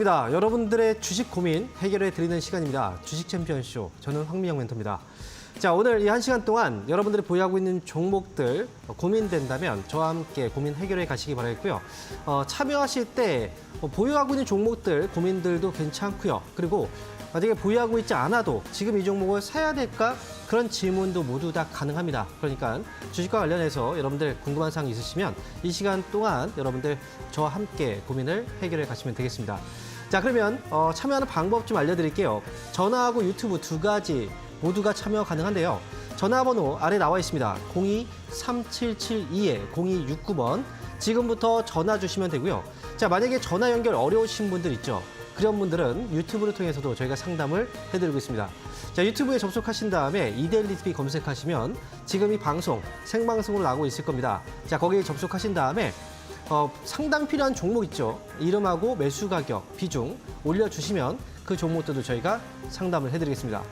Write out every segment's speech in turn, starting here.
여러분들의 주식 고민 해결해 드리는 시간입니다. 주식 챔피언쇼. 저는 황민영 멘토입니다. 자, 오늘 이 1시간 동안 여러분들이 보유하고 있는 종목들 고민된다면 저와 함께 고민 해결해 가시기 바라겠고요. 참여하실 때 보유하고 있는 종목들 고민들도 괜찮고요. 그리고 만약에 보유하고 있지 않아도 지금 이 종목을 사야 될까? 그런 질문도 모두 다 가능합니다. 그러니까 주식과 관련해서 여러분들 궁금한 사항 있으시면 이 시간 동안 여러분들 저와 함께 고민을 해결해 가시면 되겠습니다. 자, 그러면 참여하는 방법 좀 알려드릴게요. 전화하고 유튜브 두 가지 모두가 참여 가능한데요. 전화번호 아래 나와 있습니다. 02-3772-0269번. 지금부터 전화 주시면 되고요. 자, 만약에 전화 연결 어려우신 분들 있죠. 그런 분들은 유튜브를 통해서도 저희가 상담을 해드리고 있습니다. 자, 유튜브에 접속하신 다음에 이데일리 TV 검색하시면 지금 이 방송 생방송으로 나오고 있을 겁니다. 자, 거기에 접속하신 다음에 상담 필요한 종목 있죠. 이름하고 매수 가격, 비중 올려주시면 그 종목들도 저희가 상담을 해드리겠습니다.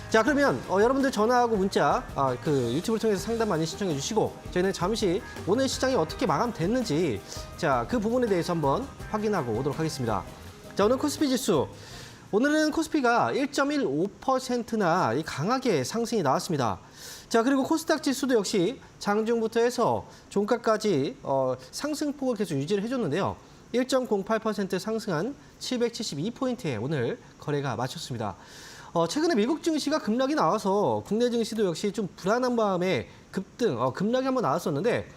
자, 그러면 여러분들 전화하고 문자 그 유튜브를 통해서 상담 많이 신청해 주시고 저희는 잠시 오늘 시장이 어떻게 마감됐는지 자, 그 부분에 대해서 한번 확인하고 오도록 하겠습니다. 자, 오늘 코스피 지수. 오늘은 코스피가 1.15%나 강하게 상승이 나왔습니다. 자, 그리고 코스닥 지수도 역시 장중부터 해서 종가까지 상승폭을 계속 유지를 해줬는데요. 1.08% 상승한 772포인트에 오늘 거래가 마쳤습니다. 최근에 미국 증시가 급락이 나와서 국내 증시도 역시 좀 불안한 마음에 급등, 급락이 한번 나왔었는데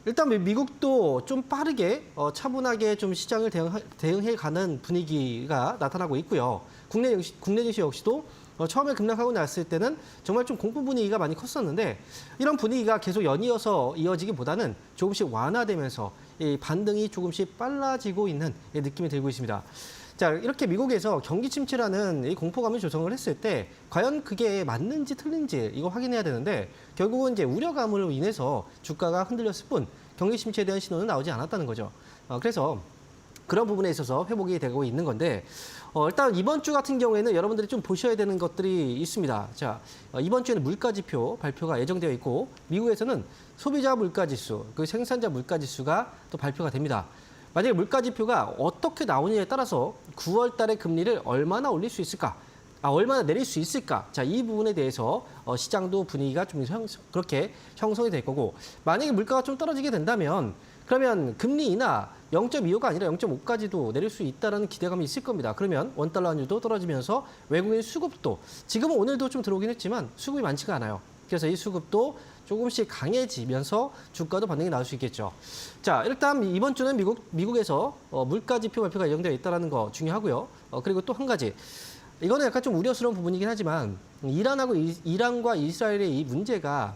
일단 미국도 좀 빠르게 차분하게 좀 시장을 대응해 가는 분위기가 나타나고 있고요. 국내 증시 역시도 처음에 급락하고 났을 때는 정말 좀 공포 분위기가 많이 컸었는데 이런 분위기가 계속 연이어서 이어지기보다는 조금씩 완화되면서 이 반등이 조금씩 빨라지고 있는 느낌이 들고 있습니다. 자, 이렇게 미국에서 경기 침체라는 이 공포감을 조성을 했을 때 과연 그게 맞는지 틀린지 이거 확인해야 되는데 결국은 이제 우려감으로 인해서 주가가 흔들렸을 뿐 경기 침체에 대한 신호는 나오지 않았다는 거죠. 그래서 그런 부분에 있어서 회복이 되고 있는 건데 일단 이번 주 같은 경우에는 여러분들이 좀 보셔야 되는 것들이 있습니다. 자, 이번 주에는 물가지표 발표가 예정되어 있고 미국에서는 소비자 물가지수, 그 생산자 물가지수가 또 발표가 됩니다. 만약에 물가지표가 어떻게 나오느냐에 따라서 9월 달에 금리를 얼마나 올릴 수 있을까? 얼마나 내릴 수 있을까? 자, 이 부분에 대해서 시장도 분위기가 좀 그렇게 형성이 될 거고 만약에 물가가 좀 떨어지게 된다면 그러면 금리 인하 0.25가 아니라 0.5까지도 내릴 수 있다는 기대감이 있을 겁니다. 그러면 원달러 환율도 떨어지면서 외국인 수급도 지금은 오늘도 좀 들어오긴 했지만 수급이 많지가 않아요. 그래서 이 수급도 조금씩 강해지면서 주가도 반등이 나올 수 있겠죠. 자, 일단 이번 주는 미국에서 물가지표 발표가 예정되어 있다는 거 중요하고요. 그리고 또 한 가지. 이거는 약간 좀 우려스러운 부분이긴 하지만 이란과 이스라엘의 이 문제가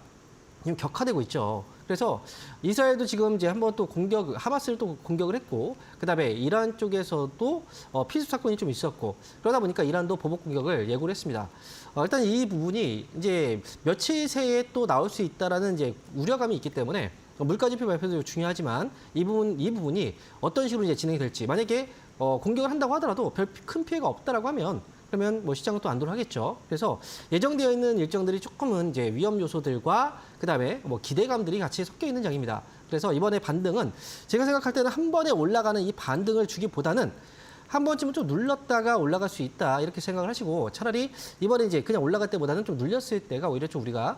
지금 격화되고 있죠. 그래서 이스라엘도 지금 이제 한번 또 하마스를 또 공격을 했고, 그다음에 이란 쪽에서도 피습 사건이 좀 있었고, 그러다 보니까 이란도 보복 공격을 예고를 했습니다. 일단 이 부분이 이제 며칠 새에 또 나올 수 있다라는 이제 우려감이 있기 때문에 물가지표 발표도 중요하지만 이 부분이 어떤 식으로 이제 진행이 될지 만약에 공격을 한다고 하더라도 별 큰 피해가 없다라고 하면 그러면 뭐 시장은 또 안도를 하겠죠. 그래서 예정되어 있는 일정들이 조금은 이제 위험 요소들과 그다음에 뭐 기대감들이 같이 섞여 있는 장입니다. 그래서 이번에 반등은 제가 생각할 때는 한 번에 올라가는 이 반등을 주기보다는 한 번쯤은 좀 눌렀다가 올라갈 수 있다 이렇게 생각을 하시고 차라리 이번에 이제 그냥 올라갈 때보다는 좀 눌렸을 때가 오히려 좀 우리가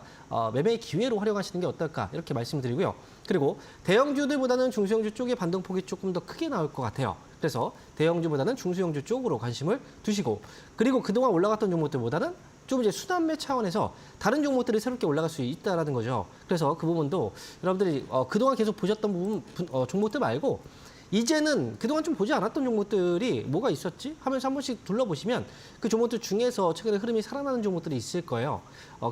매매의 기회로 활용하시는 게 어떨까 이렇게 말씀드리고요. 그리고 대형주들보다는 중소형주 쪽의 반등폭이 조금 더 크게 나올 것 같아요. 그래서 대형주보다는 중소형주 쪽으로 관심을 두시고 그리고 그동안 올라갔던 종목들보다는 좀 이제 순환매 차원에서 다른 종목들이 새롭게 올라갈 수 있다라는 거죠. 그래서 그 부분도 여러분들이 그동안 계속 보셨던 종목들 말고 이제는 그동안 좀 보지 않았던 종목들이 뭐가 있었지? 하면서 한 번씩 둘러보시면 그 종목들 중에서 최근에 흐름이 살아나는 종목들이 있을 거예요.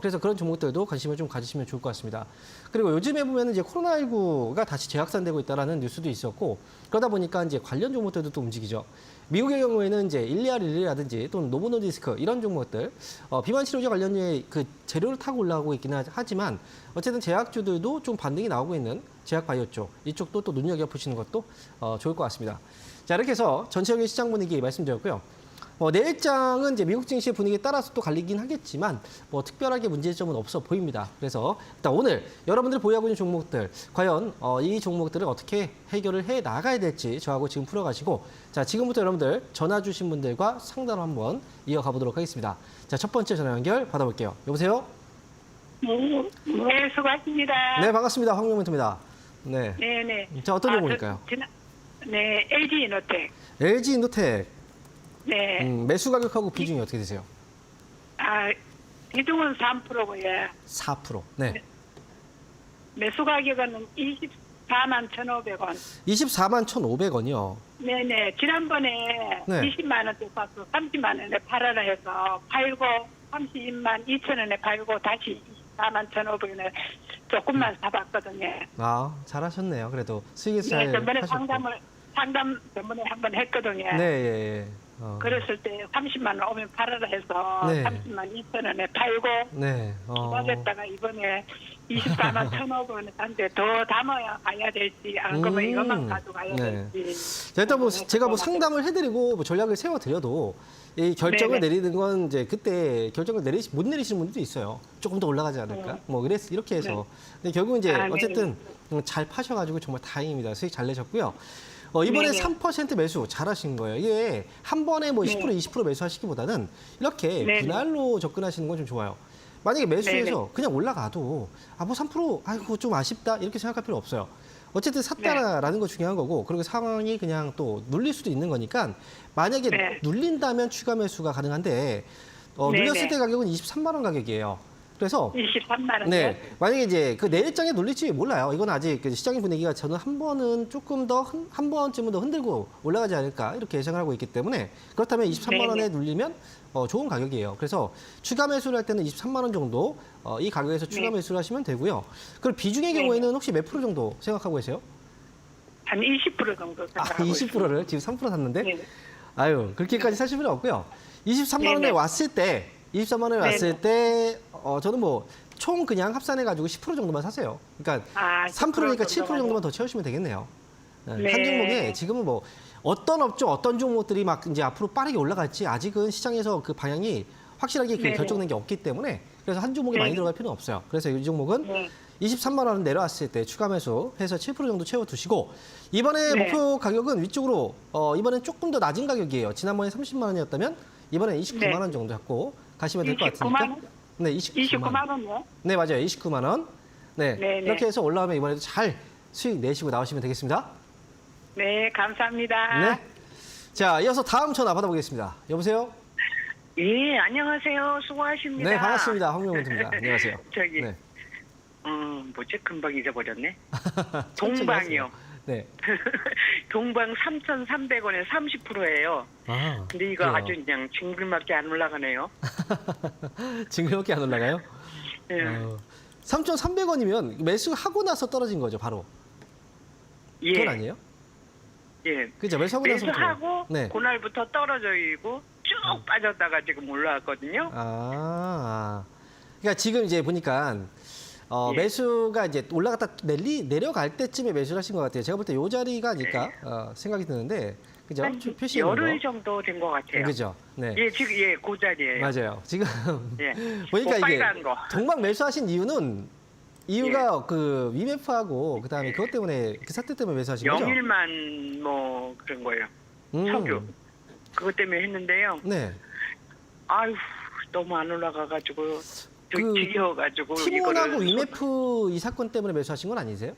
그래서 그런 종목들도 관심을 좀 가지시면 좋을 것 같습니다. 그리고 요즘에 보면 이제 코로나19가 다시 재확산되고 있다라는 뉴스도 있었고 그러다 보니까 이제 관련 종목들도 또 움직이죠. 미국의 경우에는 이제 일리아라든지 또는 노보노디스크 이런 종목들 비만 치료제 관련주의 그 재료를 타고 올라가고 있기는 하지만 어쨌든 제약주들도 좀 반등이 나오고 있는 제약바이오 쪽 이쪽도 또 눈여겨보시는 것도 좋을 것 같습니다. 자, 이렇게 해서 전체적인 시장 분위기 말씀드렸고요. 내일장은 이제 미국 증시 분위기에 따라서 또 갈리긴 하겠지만 뭐 특별하게 문제점은 없어 보입니다. 그래서 일단 오늘 여러분들이 보유하고 있는 종목들 과연 이 종목들을 어떻게 해결을 해 나가야 될지 저하고 지금 풀어가시고 자 지금부터 여러분들 전화 주신 분들과 상담을 한번 이어가 보도록 하겠습니다. 자 첫 번째 전화 연결 받아볼게요. 여보세요? 네, 수고하십니다. 네 반갑습니다. 황명문입니다. 네. 네네. 자 어떤 종목일까요? 네, LG 이노텍. LG 인도텍 네. 매수 매수 가격하고 비중이 어떻게 되세요? 비중은 3%고요. 4%. 네. 매수 가격은 24만 1,500원. 24만 1,500원이요. 네네. 지난번에 네. 20만 원대 사서 30만 원에 팔아라 해서 팔고 32만 2천 원에 팔고 다시 24만 1,500원에 조금만 사봤거든요. 아 잘하셨네요. 그래도 수익에서 잘 네, 저번에 하셨고. 상담 저번에 한번 했거든요. 네, 예, 예. 그랬을 때 30만 원 오면 팔아라 해서 네. 30만 2천 원에 팔고 네. 기다렸다가 이번에 24만 1,500원에 산데 더 담아야 가야 될지 안 그러면 이것만 가져가야 네. 될지. 자, 일단 뭐 제가 뭐 상담을 해드리고 뭐 전략을 세워드려도 이 결정을 네네. 내리는 건 이제 그때 결정을 못 내리시는 분들도 있어요. 조금 더 올라가지 않을까? 뭐 이렇게 해서. 근데 결국 이제 아, 어쨌든 잘 파셔가지고 정말 다행입니다. 수익 잘 내셨고요. 이번에 네네. 3% 매수 잘하신 거예요. 이게 한 번에 뭐 10%, 네. 20% 매수하시기보다는 이렇게 네네. 분할로 접근하시는 건 좀 좋아요. 만약에 매수해서 그냥 올라가도 뭐 3% 아이고 좀 아쉽다 이렇게 생각할 필요 없어요. 어쨌든 샀다라는 거 중요한 거고 그리고 상황이 그냥 또 눌릴 수도 있는 거니까 만약에 네. 눌린다면 추가 매수가 가능한데 눌렸을 때 가격은 23만 원 가격이에요. 그래서 23만 원. 네, 만약에 이제 그 내일장에 눌릴지 몰라요. 이건 아직 그 시장의 분위기가 저는 한 번쯤은 더 흔들고 올라가지 않을까 이렇게 예상을 하고 있기 때문에 그렇다면 23만 원에 눌리면 좋은 가격이에요. 그래서 추가 매수를 할 때는 23만 원 정도 이 가격에서 추가 매수를 하시면 되고요. 그리고 비중의 경우에는 혹시 몇 프로 정도 생각하고 계세요? 한 20% 정도 생각하고 20%를 지금 3% 샀는데 네. 아유 그렇게까지 사실 필요 없고요. 23만 원에 네네. 왔을 때 23만 원에 왔을 네네. 때 저는 뭐 총 그냥 합산해가지고 10% 정도만 사세요. 그러니까 3%니까 7% 정도만 더 채우시면 되겠네요. 네. 네. 한 종목에 지금은 뭐 어떤 업종, 어떤 종목들이 막 이제 앞으로 빠르게 올라갈지 아직은 시장에서 그 방향이 확실하게 네네. 결정된 게 없기 때문에 그래서 한 종목에 네네. 많이 들어갈 필요는 없어요. 그래서 이 종목은 네. 23만 원 내려왔을 때 추가 매수해서 7% 정도 채워두시고 이번에 네. 목표 가격은 위쪽으로 이번엔 조금 더 낮은 가격이에요. 지난번에 30만 원이었다면 이번엔 29만 원 정도 잡고 가시면 될 것 29만 같으니까. 원? 네, 29만 29만 원이요? 네, 맞아요. 29만 원. 네, 네네. 이렇게 해서 올라오면 이번에도 잘 수익 내시고 나오시면 되겠습니다. 네, 감사합니다. 네. 자, 이어서 다음 전화 받아보겠습니다. 여보세요? 예, 안녕하세요. 수고하십니다. 네, 반갑습니다. 황명훈입니다. 안녕하세요. 저기, 네. 뭐지? 금방 잊어버렸네. 천천히 동방이요. 하세요. 네. 동방 3,300원에 30%예요. 아, 근데 이거 그래요. 아주 그냥 징글맞게 안 올라가네요. 징그럽게 안 올라가요? 예. 3,300원이면 매수하고 나서 떨어진 거죠, 바로. 예. 그건 아니에요? 예. 그죠? 매수하고 나서. 매수하고 네. 그날부터 떨어져 있고 쭉 빠졌다가 지금 올라왔거든요. 그러니까 지금 이제 보니까 예. 매수가 이제 올라갔다 내려갈 때쯤에 매수를 하신 것 같아요. 제가 볼 때 이 자리가 아닐까 생각이 드는데, 그죠? 한 표시 열흘 정도 된 것 같아요. 그죠? 네. 예, 지금 그 자리예요. 맞아요. 지금 예. 보니까 그 이게 빨간 거. 동방 매수하신 이유가 예. 그 위메프하고 그다음에 그것 때문에 그 사태 때문에 매수하신 거죠? 영일만 뭐 그런 거예요. 석유. 그것 때문에 했는데요. 네. 아유, 너무 안 올라가가지고 그 지겨워가지고 티몬하고 위메프 이 사건 때문에 매수하신 건 아니세요?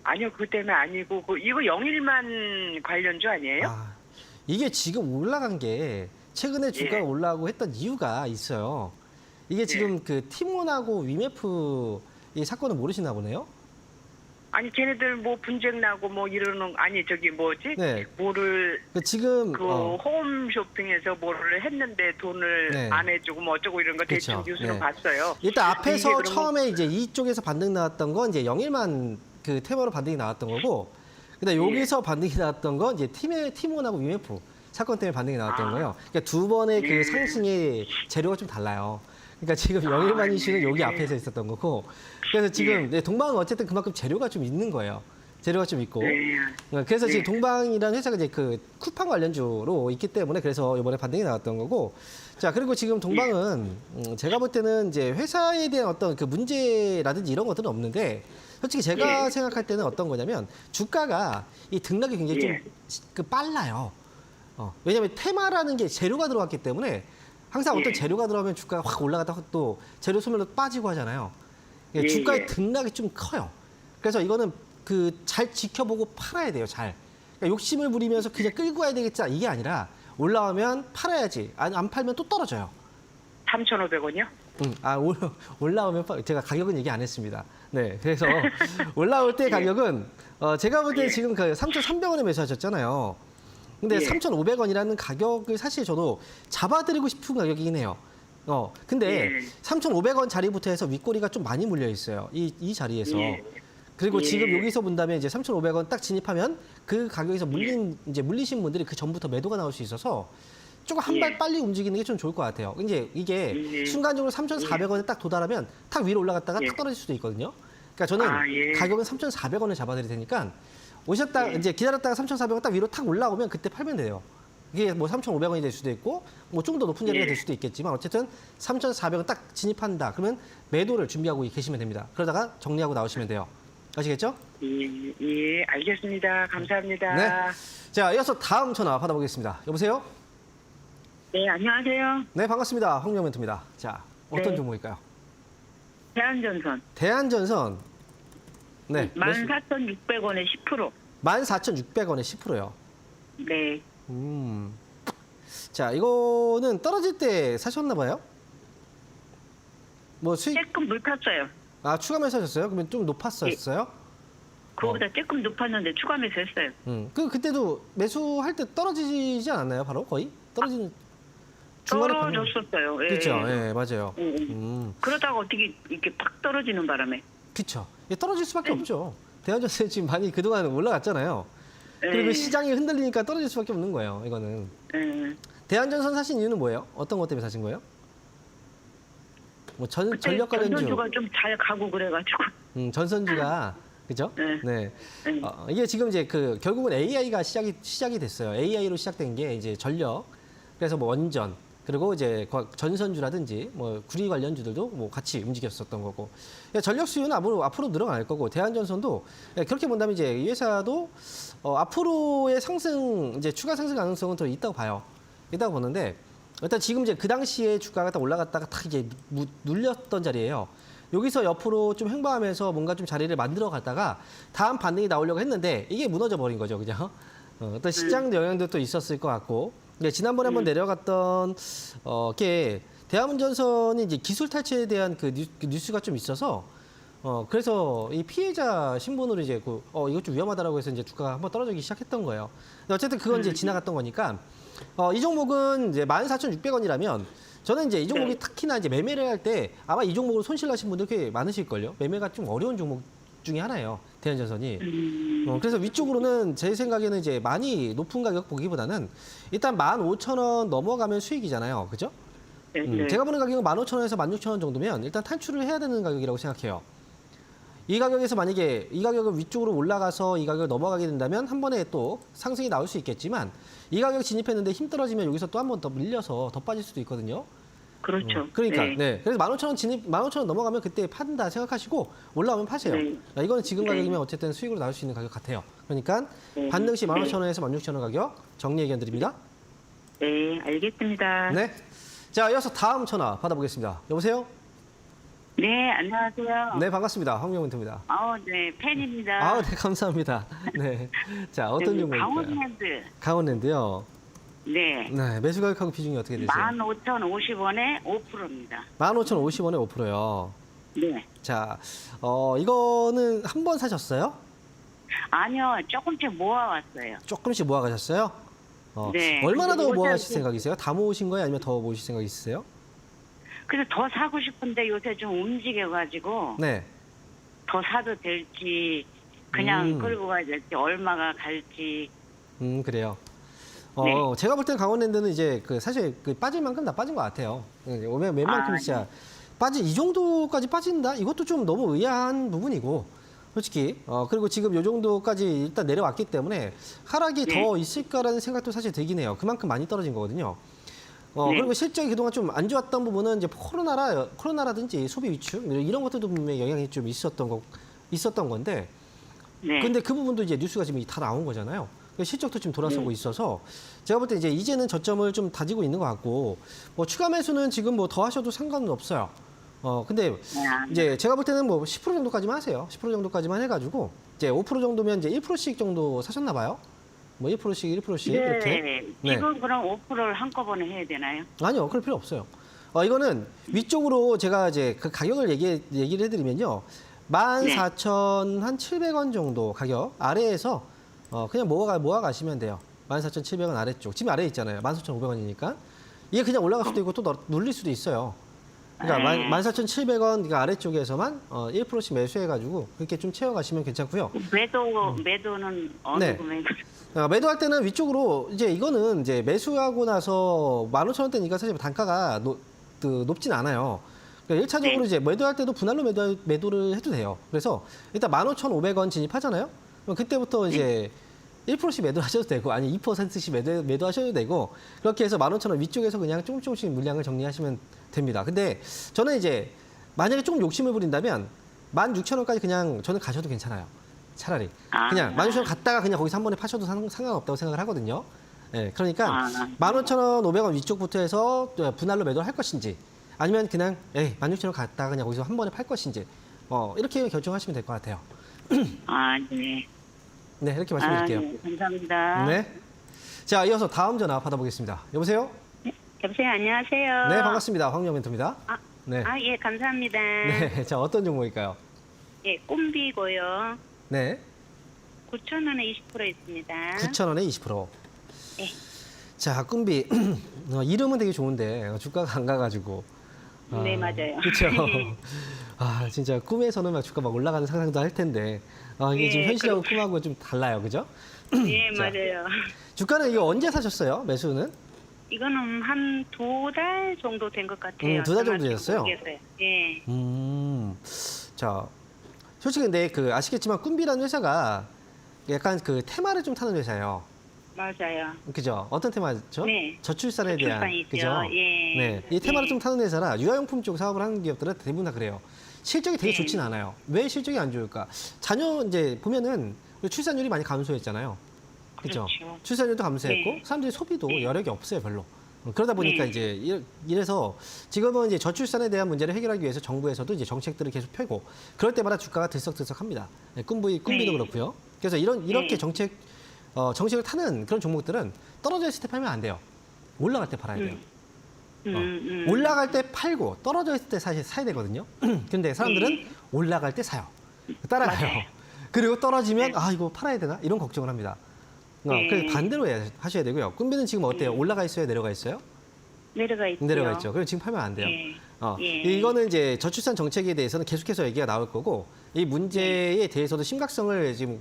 아니요, 그것 때문에 아니고 이거 영일만 관련주 아니에요? 이게 지금 올라간 게 최근에 주가가 올라가고 했던 이유가 있어요. 이게 지금 그 티몬하고 위메프 이 사건을 모르시나 보네요. 아니 걔네들 뭐 분쟁 나고 뭐 이러는 아니 저기 뭐지? 네. 뭐를 지금 홈쇼핑에서 뭐를 했는데 돈을 네. 안 해주고 뭐 어쩌고 이런 거 대충 그렇죠. 뉴스로 네. 봤어요. 일단 앞에서 이게 그러면- 처음에 이제 이쪽에서 반등 나왔던 건 이제 영일만 그 테마로 반등이 나왔던 거고, 그다음 여기서 반등이 나왔던 건 이제 티몬하고 위메프 사건 때문에 반등이 나왔던 거예요. 그러니까 두 번의 그 상승의 재료가 좀 달라요. 그러니까 지금 영일만 이슈는 여기 앞에서 있었던 거고, 그래서 지금 동방은 어쨌든 그만큼 재료가 좀 있는 거예요. 재료가 좀 있고. 네. 그래서 지금 네. 동방이라는 회사가 이제 그 쿠팡 관련주로 있기 때문에 그래서 이번에 반등이 나왔던 거고. 자, 그리고 지금 동방은 제가 볼 때는 이제 회사에 대한 어떤 그 문제라든지 이런 것들은 없는데 솔직히 제가 예. 생각할 때는 어떤 거냐면 주가가 이 등락이 굉장히 예. 좀 빨라요. 왜냐하면 테마라는 게 재료가 들어갔기 때문에 항상 어떤 예. 재료가 들어가면 주가가 확 올라갔다가 또 재료 소멸로 빠지고 하잖아요. 예, 주가의 예. 등락이 좀 커요. 그래서 이거는 그 잘 지켜보고 팔아야 돼요. 잘. 그러니까 욕심을 부리면서 그냥 끌고 가야 되겠다 이게 아니라 올라오면 팔아야지. 안 팔면 또 떨어져요. 3,500원이요? 올라오면 제가 가격은 얘기 안 했습니다. 네, 그래서 올라올 때 가격은 제가 볼 때 예. 지금 그 3,300원에 매수하셨잖아요. 근데 예. 3,500원이라는 가격을 사실 저도 잡아드리고 싶은 가격이긴 해요. 근데 예. 3,500원 자리부터 해서 윗꼬리가 좀 많이 물려 있어요. 이 자리에서. 예. 그리고 예. 지금 여기서 본다면 이제 3,500원 딱 진입하면 그 가격에서 물리신 분들이 그 전부터 매도가 나올 수 있어서 조금 한 발 예. 빨리 움직이는 게 좀 좋을 것 같아요. 이제 이게 예. 순간적으로 3,400원에 딱 도달하면 탁 위로 올라갔다가 예. 탁 떨어질 수도 있거든요. 그러니까 저는 예. 가격은 3,400원을 잡아드릴 테니까 오셨다 예. 이제 기다렸다가 3,400원 딱 위로 탁 올라오면 그때 팔면 돼요. 이게 뭐 3,500원이 될 수도 있고 뭐 좀 더 높은 자리가 예. 될 수도 있겠지만 어쨌든 3,400원 딱 진입한다. 그러면 매도를 준비하고 계시면 됩니다. 그러다가 정리하고 나오시면 돼요. 아시겠죠? 예, 알겠습니다. 감사합니다. 네. 자, 이어서 다음 전화 받아보겠습니다. 여보세요? 네, 안녕하세요. 네, 반갑습니다. 황명 멘토입니다. 자, 어떤 네. 종목일까요? 대한전선. 대한전선. 네. 14,600원에 10%. 14,600원에 10%요. 네. 자, 이거는 떨어질 때 사셨나 봐요? 뭐 수익, 조금 물 탔어요. 추가 매수하셨어요? 그러면 좀 높았었어요? 그거보다 조금 높았는데 추가 매수했어요. 그때도 매수할 때 떨어지지 않았나요? 바로 거의? 떨어지는 중간에 떨어졌었어요. 예. 그렇죠. 예, 맞아요. 그러다가 어떻게 이렇게 팍 떨어지는 바람에. 그렇죠. 떨어질 수밖에 없죠. 대한전선이 지금 많이 그동안 올라갔잖아요. 그리고 예. 시장이 흔들리니까 떨어질 수밖에 없는 거예요. 이거는. 예. 대한전선 사신 이유는 뭐예요? 어떤 것 때문에 사신 거예요? 뭐 그때 전력 관련주, 전선주가 좀 잘 가고 그래가지고. 전선주가 그죠? 네. 네. 네. 이게 지금 이제 그 결국은 AI가 시작이 됐어요. AI로 시작된 게 이제 전력, 그래서 뭐 원전, 그리고 이제 전선주라든지 뭐 구리 관련주들도 뭐 같이 움직였었던 거고. 전력 수요는 앞으로 늘어날 거고 대한전선도 그렇게 본다면 이제 이 회사도 앞으로의 이제 추가 상승 가능성은 더 있다고 봐요. 있다고 보는데 일단 지금 이제 그 당시에 주가가 딱 올라갔다가 딱 이제 눌렸던 자리예요. 여기서 옆으로 좀 횡보하면서 뭔가 좀 자리를 만들어 갔다가 다음 반등이 나오려고 했는데 이게 무너져 버린 거죠, 그죠? 어떤 시장 영향도 또 있었을 것 같고. 지난번에 한번 내려갔던 게 대한전선이 이제 기술 탈취에 대한 그 뉴스가 좀 있어서 그래서 이 피해자 신분으로 이제 이거 좀 위험하다라고 해서 이제 주가가 한번 떨어지기 시작했던 거예요. 근데 어쨌든 그건 이제 지나갔던 거니까 이 종목은 이제 14,600원이라면 저는 이제 이 종목이 네. 특히나 이제 매매를 할 때 아마 이 종목으로 손실 나신 분들 꽤 많으실걸요. 매매가 좀 어려운 종목 중에 하나예요. 대한전선이. 그래서 위쪽으로는 제 생각에는 이제 많이 높은 가격 보기보다는 일단 15,000원 넘어가면 수익이잖아요. 그죠? 네. 제가 보는 가격은 15,000원에서 16,000원 정도면 일단 탈출을 해야 되는 가격이라고 생각해요. 이 가격에서 만약에 이 가격을 위쪽으로 올라가서 이 가격을 넘어가게 된다면 한 번에 또 상승이 나올 수 있겠지만 이 가격 진입했는데 힘 떨어지면 여기서 또 한 번 더 밀려서 더 빠질 수도 있거든요. 그렇죠. 그러니까 네. 그래서 15,000원 넘어가면 그때 판다 생각하시고 올라오면 파세요. 네. 이거는 지금 네. 가격이면 어쨌든 수익으로 나올 수 있는 가격 같아요. 그러니까 네. 반등 시 15,000원에서 16,000원 가격 정리 의견 드립니다. 네, 알겠습니다. 네. 자, 이어서 다음 전화 받아보겠습니다. 여보세요? 네, 안녕하세요. 네, 반갑습니다. 황명훈입니다. 네, 팬입니다. 네, 감사합니다. 네. 자, 어떤 종목일까요? 강원랜드. 강원랜드요. 네. 네, 매수 가격하고 비중이 어떻게 되세요? 15,050원에 5%입니다. 15,050원에 5%요. 네. 자, 이거는 한 번 사셨어요? 아니요, 조금씩 모아왔어요. 조금씩 모아가셨어요? 네. 얼마나 더 근데 모아가실 요새 생각이세요? 다 모으신 거예요? 아니면 더 모으실 생각 있으세요? 그래서 더 사고 싶은데 요새 좀 움직여가지고 네. 더 사도 될지 그냥 음. 끌고 가야 될지 얼마가 갈지. 그래요. 네. 제가 볼 땐 강원랜드는 이제 사실 빠질 만큼 다 빠진 것 같아요. 오면 웬만큼 진짜 이 정도까지 빠진다? 이것도 좀 너무 의아한 부분이고, 솔직히. 그리고 지금 요 정도까지 일단 내려왔기 때문에 하락이 네. 더 있을까라는 생각도 사실 들긴 해요. 그만큼 많이 떨어진 거거든요. 네. 그리고 실적이 그동안 좀 안 좋았던 부분은 이제 코로나라든지 소비 위축 이런 것들도 분명히 영향이 좀 있었던 건데 네. 근데 그 부분도 이제 뉴스가 지금 다 나온 거잖아요. 실적도 지금 돌아서고 있어서 제가 볼 때 이제는 저점을 좀 다지고 있는 것 같고 뭐 추가 매수는 지금 뭐 더 하셔도 상관은 없어요. 근데 이제 제가 볼 때는 뭐 10% 정도까지만 하세요. 10% 정도까지만 해가지고 이제 5% 정도면 이제 1%씩 정도 사셨나 봐요. 뭐 1%씩 1%씩 네. 이렇게. 네. 지금 그럼 5%를 한꺼번에 해야 되나요? 아니요, 그럴 필요 없어요. 이거는 위쪽으로 제가 이제 그 가격을 얘기를 해드리면요. 14,700원 정도 가격 아래에서 그냥 모아 가시면 돼요. 14,700원 아래쪽. 지금 아래에 있잖아요. 14,500원이니까. 이게 그냥 올라갈 수도 있고 또 눌릴 수도 있어요. 그러니까 14,700원 그러니까 아래쪽에서만 1%씩 매수해가지고 그렇게 좀 채워가시면 괜찮고요. 매도는 어느 네. 금액? 매도할 때는 위쪽으로 이제 이거는 이제 매수하고 나서 15,000원대니까 사실 단가가 높진 않아요. 그러니까 1차적으로 네. 이제 매도할 때도 분할로 매도를 해도 돼요. 그래서 일단 15,500원 진입하잖아요. 그럼 그때부터 이제 1%씩 매도하셔도 되고 아니 2%씩 매도하셔도 되고 그렇게 해서 15,000원 위쪽에서 그냥 조금씩 물량을 정리하시면 됩니다. 근데 저는 이제 만약에 조금 욕심을 부린다면 16,000원까지 그냥 저는 가셔도 괜찮아요. 차라리 그냥 16,000원 갔다가 그냥 거기서 한 번에 파셔도 상관없다고 생각을 하거든요. 예, 그러니까 15,500원 위쪽부터 해서 분할로 매도를 할 것인지 아니면 그냥 16,000원 갔다가 그냥 거기서 한 번에 팔 것인지 이렇게 결정하시면 될 것 같아요. 네. 네, 이렇게 말씀드릴게요. 네, 감사합니다. 네. 자, 이어서 다음 전화 받아보겠습니다. 여보세요? 여보세요, 안녕하세요. 네, 반갑습니다. 황영 멘토입니다. 네. 예, 감사합니다. 네, 자, 어떤 종목일까요? 예, 꼼비고요. 네, 9,000원에 20% 있습니다. 9,000원에 20%. 네. 자, 꿈비. 이름은 되게 좋은데 주가가 안 가가지고. 네, 맞아요. 그렇죠. 진짜 꿈에서는 막 주가 막 올라가는 상상도 할 텐데 이게 예, 지금 현실하고 꿈하고 좀 달라요, 그죠? 예, 자. 맞아요. 주가는 이거 언제 사셨어요? 매수는? 이거는 한 2달 정도 된 것 같아요. 2달 정도 되셨어요? 모르겠어요. 예. 자, 솔직히 근데 아시겠지만 꿈비라는 회사가 약간 테마를 좀 타는 회사예요. 맞아요. 그죠? 어떤 테마죠? 네. 저출산에 대한. 저출산이죠. 그죠? 예. 네. 이 테마를 예. 좀 타는 회사라 유아용품 쪽 사업을 하는 기업들은 대부분 다 그래요. 실적이 되게 네. 좋진 않아요. 왜 실적이 안 좋을까? 자녀 이제 보면은 출산율이 많이 감소했잖아요. 그죠? 그렇죠. 출산율도 감소했고 네. 사람들이 소비도 네. 여력이 없어요, 별로. 그러다 보니까 네. 이제 이래서 지금은 이제 저출산에 대한 문제를 해결하기 위해서 정부에서도 이제 정책들을 계속 펴고 그럴 때마다 주가가 들썩들썩합니다. 네, 꿈비도 네. 그렇고요. 그래서 이렇게 네. 정책을 타는 그런 종목들은 떨어져 있을 때 팔면 안 돼요. 올라갈 때 팔아야 돼요. 올라갈 때 팔고 떨어져 있을 때 사실 사야 되거든요. 근데 사람들은 올라갈 때 사요. 따라가요. 맞아요. 그리고 떨어지면 이거 팔아야 되나? 이런 걱정을 합니다. 네. 그래서 반대로 하셔야 되고요. 꿈비는 지금 어때요? 올라가 있어요? 내려가 있어요? 내려가 있죠. 내려가 있죠. 그럼 지금 팔면 안 돼요. 예. 예. 이거는 이제 저출산 정책에 대해서는 계속해서 얘기가 나올 거고 이 문제에 대해서도 심각성을 지금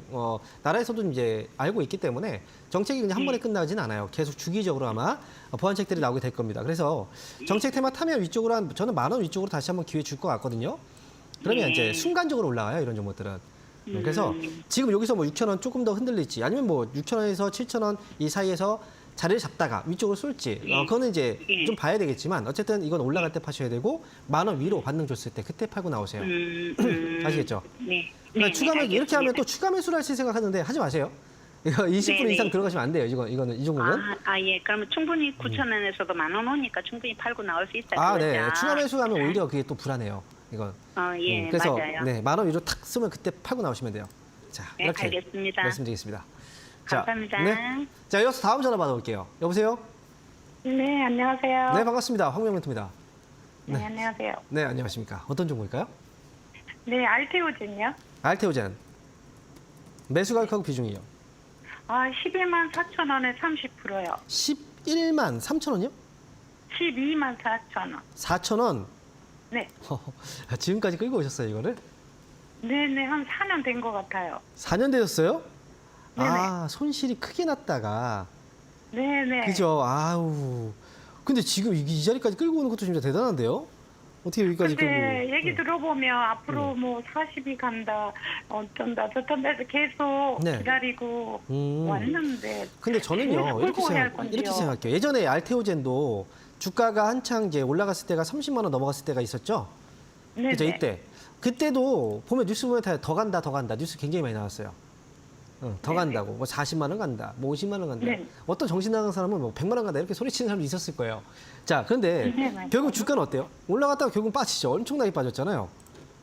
나라에서도 이제 알고 있기 때문에 정책이 그냥 한 번에 끝나진 않아요. 계속 주기적으로 아마 보완책들이 나오게 될 겁니다. 그래서 정책 테마 타면 위쪽으로 저는 10,000원 위쪽으로 다시 한번 기회 줄 것 같거든요. 그러면 이제 순간적으로 올라와요. 이런 종목들은. 그래서 지금 여기서 뭐 6,000원 조금 더 흔들릴지 아니면 뭐 6,000원에서 7,000원 이 사이에서 자리를 잡다가 위쪽으로 쏠지 그거는 이제 좀 봐야 되겠지만 어쨌든 이건 올라갈 때 파셔야 되고 10,000원 위로 반등 줬을 때 그때 팔고 나오세요. 아시겠죠? 네. 그러니까 네, 추가 매수 알겠습니다. 이렇게 하면 또 추가 매수를 하실 생각하는데 하지 마세요. 이거 20% 네, 이상 네. 들어가시면 안 돼요. 이거는 이 종목은. 예. 그러면 충분히 9,000원에서도 10,000원 오니까 충분히 팔고 나올 수 있다. 네. 그거죠? 추가 매수하면 오히려 그게 또 불안해요. 이건. 예, 그래서 맞아요. 네, 10,000원 위로 탁 쓰면 그때 팔고 나오시면 돼요. 자, 네, 이렇게 알겠습니다. 말씀드리겠습니다. 감사합니다. 네. 자, 이어서 다음 전화 받아볼게요. 여보세요? 네, 안녕하세요. 네, 반갑습니다. 황명멘토입니다. 네, 안녕하세요. 네, 안녕하십니까. 어떤 종목일까요? 네, 알테오젠요. 알테오젠. 매수 가격하고 비중이요. 11만 4천 원에 30%요. 11만 3천 원이요? 12만 4천 원. 4천 원. 네. 지금까지 끌고 오셨어요, 이거를? 네네, 한 4년 된 것 같아요. 4년 되셨어요? 네네. 손실이 크게 났다가. 네네. 그죠? 근데 지금 이 자리까지 끌고 오는 것도 진짜 대단한데요? 어떻게 여기까지 끌고? 근데 얘기 들어보면 앞으로 뭐 40이 간다, 어쩐다, 저쩐다 해서 계속 네. 기다리고 왔는데. 근데 저는요 계속 끌고 해야 할 이렇게 건지요. 생각해요. 예전에 알테오젠도 주가가 한창 이제 올라갔을 때가 30만 원 넘어갔을 때가 있었죠. 네네. 그죠 이때. 그때도 보면 뉴스 보면 더 간다 더 간다 뉴스 굉장히 많이 나왔어요. 더 네네. 간다고 뭐 40만 원 간다 뭐 50만 원 간다 네. 어떤 정신 나간 사람은 뭐 100만 원 간다 이렇게 소리치는 사람도 있었을 거예요. 자 그런데 네, 맞아요. 결국 주가는 어때요? 올라갔다가 결국 빠지죠. 엄청나게 빠졌잖아요.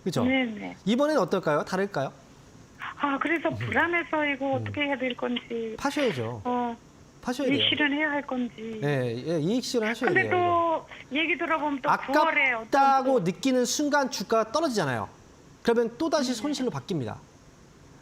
그렇죠? 네네. 이번에는 어떨까요? 다를까요? 아, 그래서 불안해서 이거 어떻게 해야 될 건지, 파셔야죠. 파셔야 이익 돼요. 실현해야 할 건지. 네, 예, 이익 실현하셔야 근데 돼요. 이거. 또 얘기 들어보면 또 9월에 아깝다고 느끼는 순간 주가가 떨어지잖아요. 그러면 또다시 손실로 바뀝니다.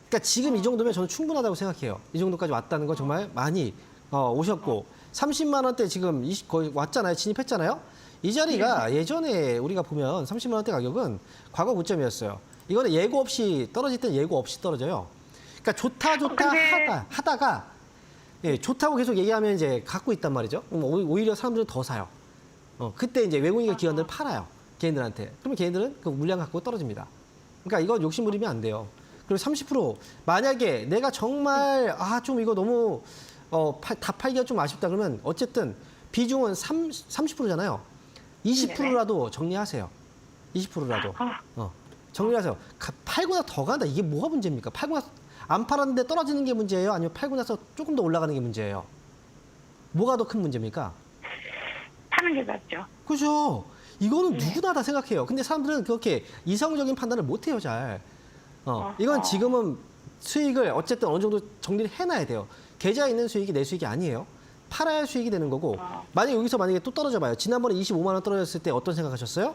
그러니까 지금 이 정도면 저는 충분하다고 생각해요. 이 정도까지 왔다는 건 정말 많이 오셨고 30만 원대 지금 거의 왔잖아요. 진입했잖아요. 이 자리가 예전에 우리가 보면 30만 원대 가격은 과거 고점이었어요. 이거는 예고 없이 떨어질 땐 예고 없이 떨어져요. 그러니까 좋다 근데- 하다가 예, 좋다고 계속 얘기하면 이제 갖고 있단 말이죠. 그럼 오히려 사람들은 더 사요. 그때 이제 외국인과 기관들 팔아요. 개인들한테. 그러면 개인들은 그 물량 갖고 떨어집니다. 그러니까 이거 욕심 부리면 안 돼요. 그리고 30% 만약에 내가 정말 좀 이거 너무 다 팔기가 좀 아쉽다 그러면 어쨌든 비중은 30%잖아요. 20%라도 정리하세요. 20%라도. 정리하세요. 팔고 나서 더 간다. 이게 뭐가 문제입니까? 팔고 나서 안 팔았는데 떨어지는 게 문제예요? 아니면 팔고 나서 조금 더 올라가는 게 문제예요? 뭐가 더 큰 문제입니까? 파는 게 낫죠. 그죠? 이거는 누구나 다 생각해요. 근데 사람들은 그렇게 이성적인 판단을 못 해요, 잘. 이건 지금은 수익을 어쨌든 어느 정도 정리를 해놔야 돼요. 계좌에 있는 수익이 내 수익이 아니에요. 팔아야 수익이 되는 거고. 만약에 또 떨어져 봐요. 지난번에 25만 원 떨어졌을 때 어떤 생각하셨어요?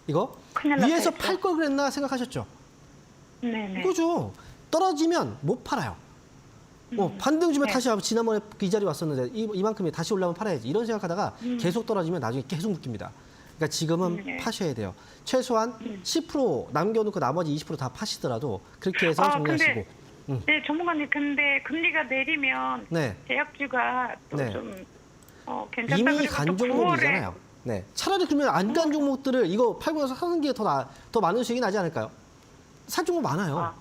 이거? 큰일 났다 위에서 했죠. 팔 걸 그랬나 생각하셨죠? 네네. 그죠? 떨어지면 못 팔아요. 반등 주면 네. 다시 지난번에 이 자리 왔었는데 이만큼이 다시 올라오면 팔아야지. 이런 생각하다가 계속 떨어지면 나중에 계속 묶입니다. 그러니까 지금은 네. 파셔야 돼요. 최소한 10% 남겨놓고 나머지 20% 다 파시더라도 그렇게 해서 정리하시고. 네, 전문가님, 근데 금리가 내리면 네. 제약주가 또 네. 좀 괜찮다 이미 그리고 간 또 9월에 종목이잖아요. 네. 차라리 그러면 안 간 종목들을 이거 팔고 나서 사는 게 더 많은 수익이 나지 않을까요? 살 종목 많아요.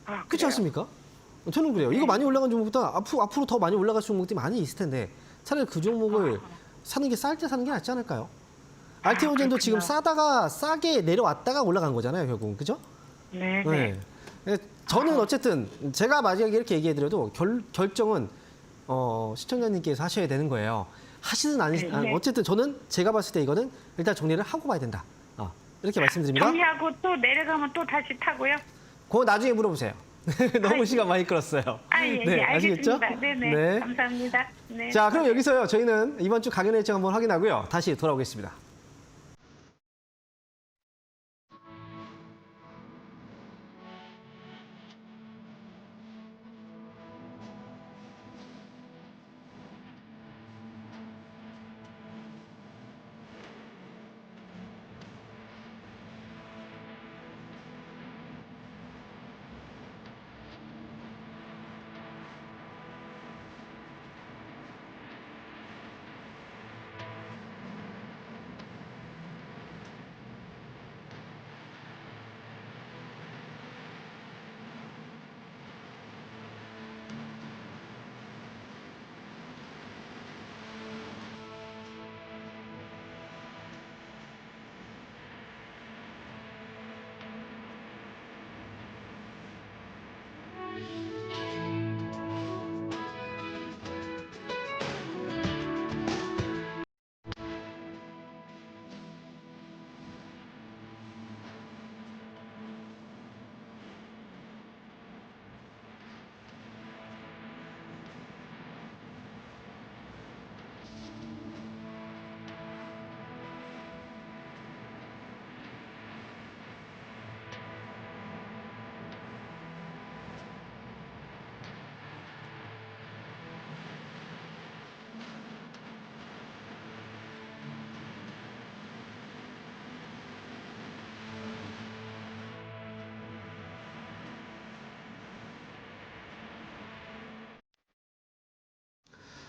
그렇지 그래요? 않습니까? 저는 그래요. 이거 많이 올라간 종목보다 앞으로 더 많이 올라갈 종목들이 많이 있을 텐데 차라리 그 종목을 사는 게 쌀 때 사는 게 낫지 않을까요? 알테오젠도 지금 싸게 내려왔다가 올라간 거잖아요, 결국은. 그죠? 네. 네. 저는 어쨌든 제가 마지막에 이렇게 얘기해드려도 결정은 시청자님께서 하셔야 되는 거예요. 하시든 네. 어쨌든 저는 제가 봤을 때 이거는 일단 정리를 하고 봐야 된다. 이렇게 말씀드립니다. 정리하고 또 내려가면 또 다시 타고요? 그거 나중에 물어보세요. 너무 시간 많이 끌었어요. 예, 아시겠죠? 알겠습니다. 네네. 네. 감사합니다. 네. 자, 그럼 여기서요. 저희는 이번 주 강연 일정 한번 확인하고요. 다시 돌아오겠습니다.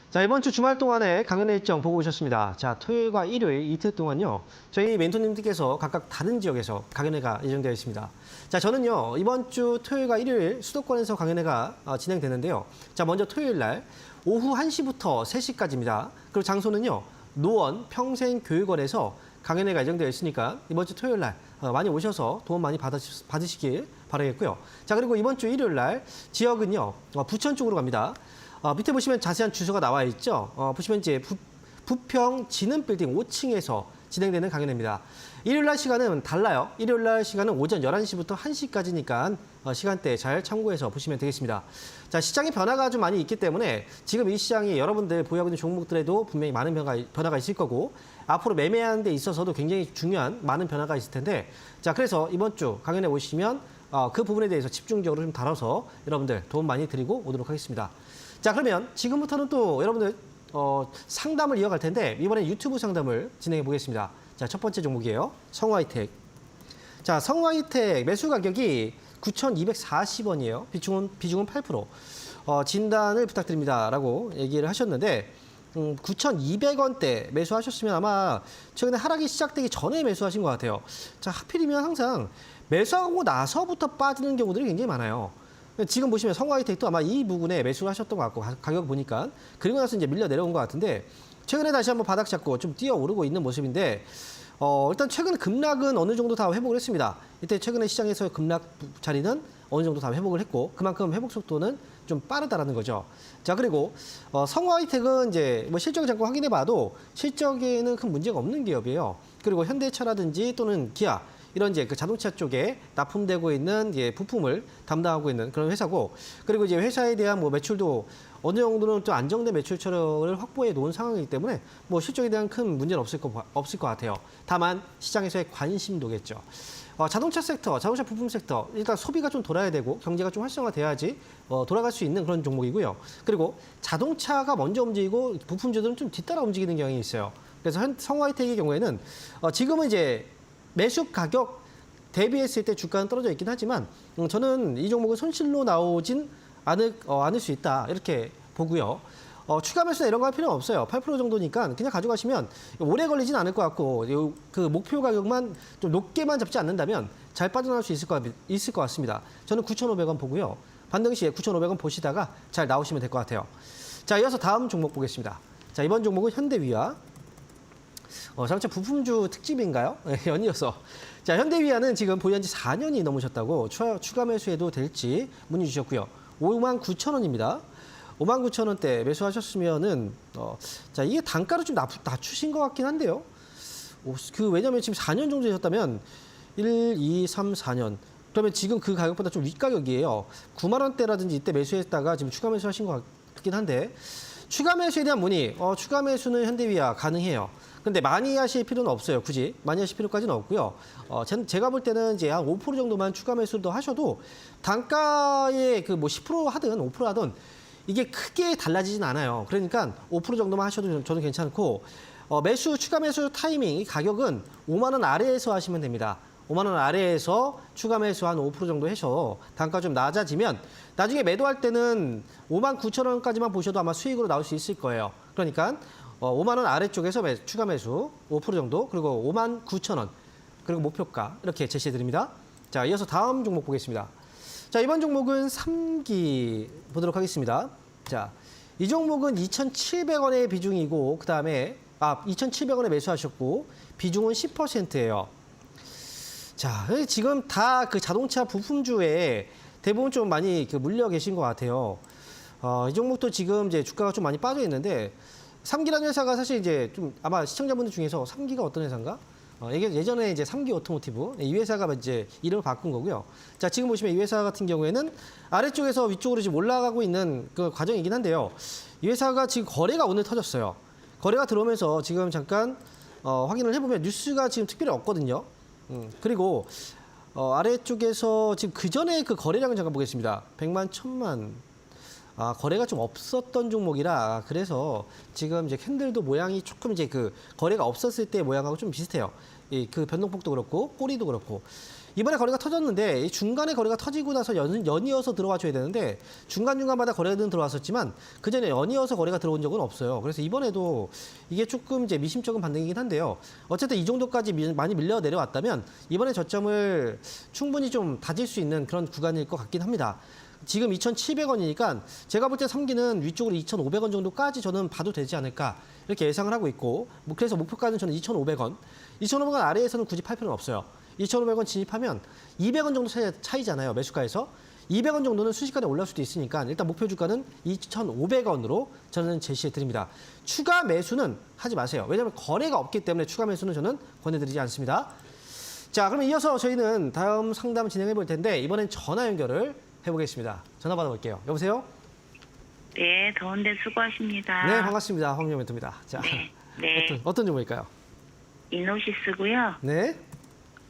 자, 이번 주 주말 동안에 강연회 일정 보고 오셨습니다. 자, 토요일과 일요일 이틀 동안요. 저희 멘토님들께서 각각 다른 지역에서 강연회가 예정되어 있습니다. 자, 저는요. 이번 주 토요일과 일요일 수도권에서 강연회가 진행되는데요. 자, 먼저 토요일 날 오후 1시부터 3시까지입니다. 그리고 장소는요. 노원 평생교육원에서 강연회가 예정되어 있으니까 이번 주 토요일 날 많이 오셔서 도움 많이 받으시길 바라겠고요. 자, 그리고 이번 주 일요일 날 지역은요. 부천 쪽으로 갑니다. 밑에 보시면 자세한 주소가 나와 있죠. 보시면 이제 부평 진흥빌딩 5층에서 진행되는 강연회입니다. 일요일 날 시간은 달라요. 일요일 날 시간은 오전 11시부터 1시까지니까 시간대 잘 참고해서 보시면 되겠습니다. 자, 시장의 변화가 좀 많이 있기 때문에 지금 이 시장이 여러분들 보유하고 있는 종목들에도 분명히 많은 변화가 있을 거고 앞으로 매매하는 데 있어서도 굉장히 중요한 많은 변화가 있을 텐데 자, 그래서 이번 주 강연회 오시면 그 부분에 대해서 집중적으로 좀 다뤄서 여러분들 도움 많이 드리고 오도록 하겠습니다. 자, 그러면 지금부터는 또 여러분들 상담을 이어갈 텐데 이번엔 유튜브 상담을 진행해 보겠습니다. 자, 첫 번째 종목이에요. 성화이텍. 자, 성화이텍 매수 가격이 9,240원이에요. 비중은 8%. 진단을 부탁드립니다라고 얘기를 하셨는데 9,200원대 매수하셨으면 아마 최근에 하락이 시작되기 전에 매수하신 것 같아요. 자, 하필이면 항상 매수하고 나서부터 빠지는 경우들이 굉장히 많아요. 지금 보시면 성화이텍도 아마 이 부분에 매수를 하셨던 것 같고 가격 보니까 그리고 나서 이제 밀려 내려온 것 같은데 최근에 다시 한번 바닥 잡고 좀 뛰어오르고 있는 모습인데 일단 최근 급락은 어느 정도 다 회복을 했습니다. 이때 최근에 시장에서 급락 자리는 어느 정도 다 회복을 했고 그만큼 회복 속도는 좀 빠르다라는 거죠. 자, 그리고 성화이텍은 이제 뭐 실적을 잠깐 확인해봐도 실적에는 큰 문제가 없는 기업이에요. 그리고 현대차라든지 또는 기아 이런 이제 그 자동차 쪽에 납품되고 있는 이제 부품을 담당하고 있는 그런 회사고, 그리고 이제 회사에 대한 뭐 매출도 어느 정도는 또 안정된 매출 처력을 확보해 놓은 상황이기 때문에 뭐 실적에 대한 큰 문제는 없을 것 같아요. 다만 시장에서의 관심도겠죠. 자동차 섹터, 자동차 부품 섹터, 일단 소비가 좀 돌아야 되고 경제가 좀 활성화돼야지 돌아갈 수 있는 그런 종목이고요. 그리고 자동차가 먼저 움직이고 부품주들은 좀 뒤따라 움직이는 경향이 있어요. 그래서 성화이텍의 경우에는 지금은 이제 매수 가격 대비했을 때 주가는 떨어져 있긴 하지만 저는 이 종목은 손실로 나오진 않을 수 있다 이렇게 보고요. 추가 매수나 이런 거 할 필요는 없어요. 8% 정도니까 그냥 가져가시면 오래 걸리진 않을 것 같고 그 목표 가격만 좀 높게만 잡지 않는다면 잘 빠져나올 수 있을 것 같습니다. 저는 9,500원 보고요. 반등시에 9,500원 보시다가 잘 나오시면 될 것 같아요. 자, 이어서 다음 종목 보겠습니다. 자, 이번 종목은 현대위아. 자동차 부품주 특집인가요? 연이어서. 자, 현대위아는 지금 보유한 지 4년이 넘으셨다고 추가 매수해도 될지 문의 주셨고요. 59,000원입니다. 59,000원대 매수하셨으면은 자, 이게 단가를 좀 낮추신 것 같긴 한데요. 왜냐면 지금 4년 정도 되셨다면 1, 2, 3, 4년. 그러면 지금 그 가격보다 좀 윗가격이에요. 9만 원대라든지 이때 매수했다가 지금 추가 매수하신 것 같긴 한데 추가 매수에 대한 문의, 추가 매수는 현대위아 가능해요. 근데 많이 하실 필요는 없어요. 굳이 많이 하실 필요까지는 없고요. 제가 볼 때는 이제 한 5% 정도만 추가 매수도 하셔도 단가에 그 뭐 10% 하든 5% 하든 이게 크게 달라지진 않아요. 그러니까 5% 정도만 하셔도 저는 괜찮고 추가 매수 타이밍, 이 가격은 5만 원 아래에서 하시면 됩니다. 5만 원 아래에서 추가 매수 한 5% 정도 해서 단가 좀 낮아지면 나중에 매도할 때는 59,000원까지만 보셔도 아마 수익으로 나올 수 있을 거예요. 그러니까 5만 원 아래쪽에서 추가 매수 5% 정도, 그리고 59,000원, 그리고 목표가 이렇게 제시해 드립니다. 자, 이어서 다음 종목 보겠습니다. 자, 이번 종목은 3기 보도록 하겠습니다. 자, 이 종목은 2,700원의 비중이고 그다음에 2,700원에 매수하셨고 비중은 10%예요. 자, 지금 다 그 자동차 부품주에 대부분 좀 많이 물려 계신 것 같아요. 이 종목도 지금 이제 주가가 좀 많이 빠져 있는데 3기라는 회사가 사실 이제 좀 아마 시청자분들 중에서 3기가 어떤 회사인가? 예전에 이제 3기 오토모티브 이 회사가 이제 이름을 바꾼 거고요. 자, 지금 보시면 이 회사 같은 경우에는 아래쪽에서 위쪽으로 지금 올라가고 있는 그 과정이긴 한데요. 이 회사가 지금 거래가 오늘 터졌어요. 거래가 들어오면서 지금 잠깐 확인을 해보면 뉴스가 지금 특별히 없거든요. 그리고 아래쪽에서 지금 그 전에 그 거래량을 잠깐 보겠습니다. 100만, 1000만. 거래가 좀 없었던 종목이라 그래서 지금 이제 캔들도 모양이 조금 이제 그 거래가 없었을 때 모양하고 좀 비슷해요. 그 변동폭도 그렇고 꼬리도 그렇고 이번에 거래가 터졌는데 이 중간에 거래가 터지고 나서 연이어서 들어와 줘야 되는데 중간중간마다 거래는 들어왔었지만 그전에 연이어서 거래가 들어온 적은 없어요. 그래서 이번에도 이게 조금 이제 미심쩍은 반등이긴 한데요. 어쨌든 이 정도까지 많이 밀려 내려왔다면 이번에 저점을 충분히 좀 다질 수 있는 그런 구간일 것 같긴 합니다. 지금 2,700원이니까 제가 볼 때 3기는 위쪽으로 2,500원 정도까지 저는 봐도 되지 않을까 이렇게 예상을 하고 있고 그래서 목표가는 저는 2,500원. 2,500원 아래에서는 굳이 팔 필요는 없어요. 2,500원 진입하면 200원 정도 차이잖아요. 매수가에서. 200원 정도는 순식간에 올라올 수도 있으니까 일단 목표 주가는 2,500원으로 저는 제시해 드립니다. 추가 매수는 하지 마세요. 왜냐하면 거래가 없기 때문에 추가 매수는 저는 권해드리지 않습니다. 자, 그러면 이어서 저희는 다음 상담 진행해 볼 텐데 이번엔 전화 연결을 해보겠습니다. 전화 받아볼게요. 여보세요? 네, 더운데 수고하십니다. 네, 반갑습니다. 황영 멘토입니다. 자, 네. 어떤 종목일까요? 이노시스고요. 네,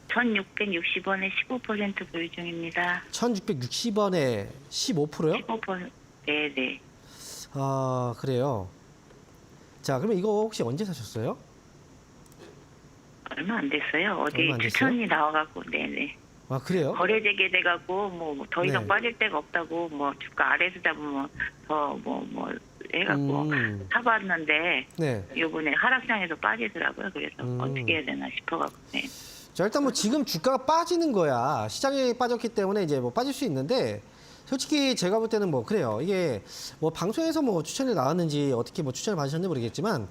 1,660원에 15% 보유 중입니다. 1,660원에 15%요? 15%. 네, 네. 아, 그래요. 자, 그러면 이거 혹시 언제 사셨어요? 얼마 안 됐어요. 어디 얼마 안 됐어요? 추천이 나와갖고, 네, 네. 아, 그래요? 거래 재개돼갖고 뭐 더 이상 네. 빠질 데가 없다고 뭐 주가 아래에서 잡으면 더 뭐 해갖고 사봤는데 네. 요번에 하락장에서 빠지더라고요. 그래서 어떻게 해야 되나 싶어갖고. 네. 자, 일단 뭐 지금 주가가 빠지는 거야. 시장에 빠졌기 때문에 이제 뭐 빠질 수 있는데 솔직히 제가 볼 때는 뭐 그래요. 이게 뭐 방송에서 뭐 추천이 나왔는지 어떻게 뭐 추천을 받으셨는지 모르겠지만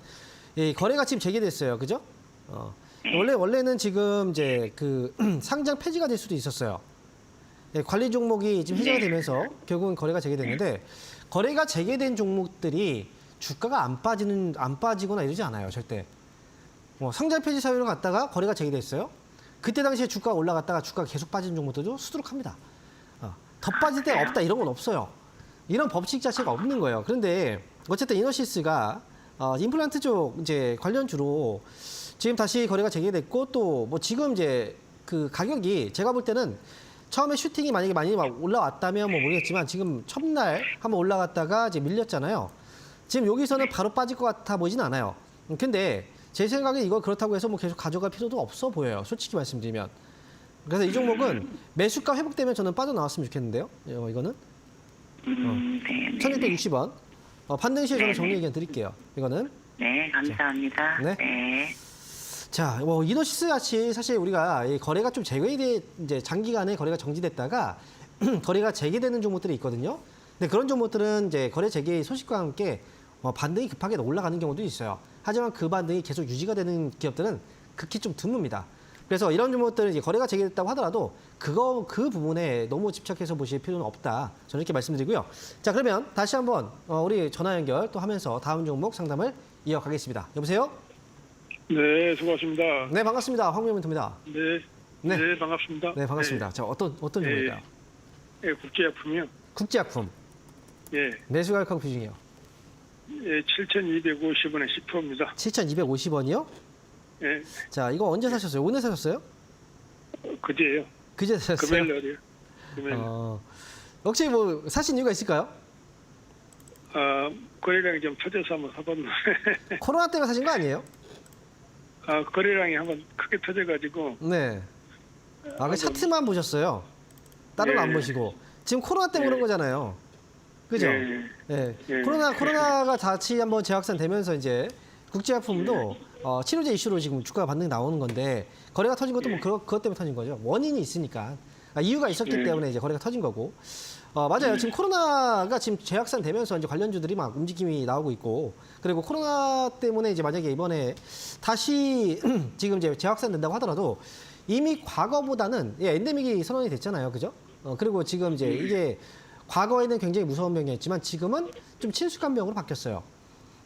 이 거래가 지금 재개됐어요. 그죠? 원래는 지금 이제 그 상장 폐지가 될 수도 있었어요. 예, 관리 종목이 지금 해제가 되면서 결국은 거래가 재개됐는데 거래가 재개된 종목들이 주가가 안 빠지거나 이러지 않아요. 절대. 뭐 상장 폐지 사유로 갔다가 거래가 재개됐어요. 그때 당시에 주가가 올라갔다가 주가가 계속 빠지는 종목들도 수두룩합니다. 더 빠질 데가 없다 이런 건 없어요. 이런 법칙 자체가 없는 거예요. 그런데 어쨌든 이노시스가 임플란트 쪽 이제 관련주로 지금 다시 거래가 재개됐고 또 뭐 지금 이제 그 가격이 제가 볼 때는 처음에 슈팅이 만약에 많이 막 올라왔다면 뭐 모르겠지만 지금 첫날 한번 올라갔다가 이제 밀렸잖아요. 지금 여기서는 바로 빠질 것 같아 보이진 않아요. 근데 제 생각에 이거 그렇다고 해서 뭐 계속 가져갈 필요도 없어 보여요. 솔직히 말씀드리면. 그래서 이 종목은 매수가 회복되면 저는 빠져나왔으면 좋겠는데요. 이거는. 네, 1,660원. 반등 시에 저는 정리 의견 드릴게요. 이거는. 네, 감사합니다. 네. 네. 자, 뭐 이노시스 같이 사실 우리가 이 거래가 좀 이제 장기간에 거래가 정지됐다가 거래가 재개되는 종목들이 있거든요. 근데 그런 종목들은 이제 거래 재개 소식과 함께 반등이 급하게 올라가는 경우도 있어요. 하지만 그 반등이 계속 유지가 되는 기업들은 극히 좀 드뭅니다. 그래서 이런 종목들은 이제 거래가 재개됐다고 하더라도 그 부분에 너무 집착해서 보실 필요는 없다. 저는 이렇게 말씀드리고요. 자, 그러면 다시 한번 우리 전화 연결 또 하면서 다음 종목 상담을 이어가겠습니다. 여보세요? 네, 수고하십니다. 네, 반갑습니다. 황명 멘토입니다. 네, 네. 네, 반갑습니다. 네, 반갑습니다. 자, 어떤 종목일까요? 네, 국제약품이요. 국제약품. 예, 매수 가격하고 비중이요. 예, 7,250원에 10%입니다. 7,250원이요? 예, 자, 이거 언제 사셨어요? 오늘 사셨어요? 그제요. 그제 사셨어요? 금요일 날이요. 금요일. 혹시 뭐 사신 이유가 있을까요? 거래량이 좀 터져서 한번 사봤는데, 코로나 때문에 사신 거 아니에요? 거래량이 한번 크게 터져가지고, 네. 그 차트만 보셨어요? 다른 거 안 네. 보시고. 지금 코로나 때문에 그런 거잖아요. 그죠? 네. 네. 네. 코로나가 다시 한번 재확산되면서 이제 국제약품도 치료제 이슈로 지금 주가가 반등이 나오는 건데 거래가 터진 것도 뭐 그것 때문에 터진 거죠. 원인이 있으니까. 이유가 있었기 때문에 이제 거래가 터진 거고. 맞아요. 지금 코로나가 지금 재확산되면서 이제 관련주들이 막 움직임이 나오고 있고, 그리고 코로나 때문에 이제 만약에 이번에 다시 지금 이제 재확산된다고 하더라도 이미 과거보다는 엔데믹이 선언이 됐잖아요. 그죠? 그리고 지금 이제 이게 과거에는 굉장히 무서운 병이었지만 지금은 좀 친숙한 병으로 바뀌었어요.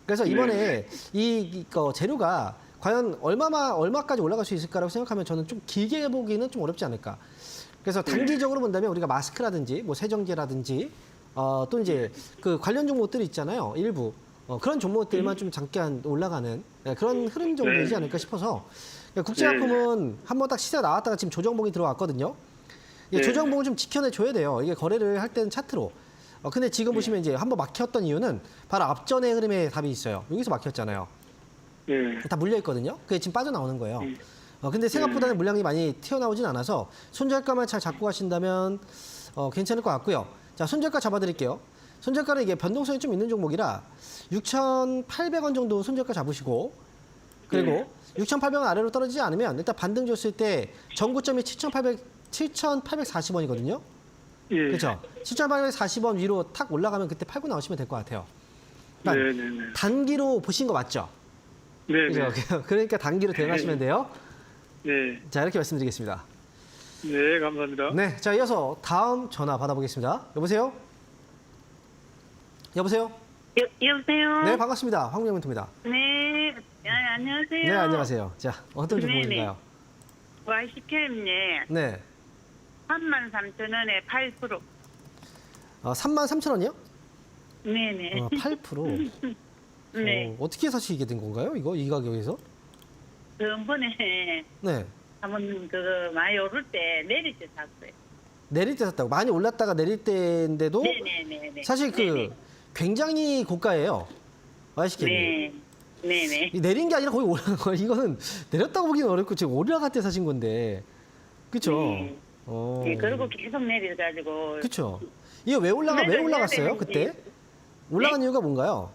그래서 이번에 이 재료가 과연 얼마까지 올라갈 수 있을까라고 생각하면 저는 좀 길게 보기는 좀 어렵지 않을까. 그래서 단기적으로 본다면 우리가 마스크라든지 뭐 세정제라든지 또 이제 그 관련 종목들이 있잖아요. 일부 그런 종목들만 좀 잠깐 올라가는 그런 흐름 정도이지 않을까 싶어서 국제약품은 한번 딱 시세가 나왔다가 지금 조정봉이 들어왔거든요. 조정봉을 좀 지켜내줘야 돼요. 이게 거래를 할 때는 차트로. 근데 지금 보시면 이제 한번 막혔던 이유는 바로 앞전의 흐름에 답이 있어요. 여기서 막혔잖아요. 다 물려 있거든요. 그게 지금 빠져나오는 거예요. 근데 생각보다는 물량이 많이 튀어나오진 않아서 손절가만 잘 잡고 가신다면 괜찮을 것 같고요. 자, 손절가 잡아드릴게요. 손절가는 이게 변동성이 좀 있는 종목이라 6,800원 정도 손절가 잡으시고 그리고 6,800원 아래로 떨어지지 않으면 일단 반등 줬을 때 전고점이 7,840원이거든요. 예. 그렇죠? 7,840원 위로 탁 올라가면 그때 팔고 나오시면 될 것 같아요. 그러니까 네네네. 단기로 보신 거 맞죠? 네네. 그죠? 그러니까 단기로 대응하시면 돼요. 네. 자, 이렇게 말씀드리겠습니다. 네, 감사합니다. 네, 자, 이어서 다음 전화 받아보겠습니다. 여보세요? 여보세요? 여보세요? 네, 반갑습니다. 황명민입니다. 네. 안녕하세요. 네, 안녕하세요. 자, 어떤 네네. 종목인가요? YCK네. 네, 33,000원에 8%. 33,000원이요? 네네. 8%. 네. 어떻게 사시게 된 건가요? 이거 이 가격에서? 지난번에 네, 한번 그거 많이 오를 때 내릴 때 샀어요. 내릴 때 샀다고. 많이 올랐다가 내릴 때인데도 네네네. 사실 그 굉장히 고가예요. YCK. 네. 네네. 내린 게 아니라 거의 올라간 거예요. 이거는 내렸다고 보기는 어렵고 지금 올라갈 때 사신 건데, 그렇죠? 네. 네, 그리고 계속 내려가지고. 그렇죠. 이거 왜 올라갔어요? 그때 올라간 이유가 뭔가요?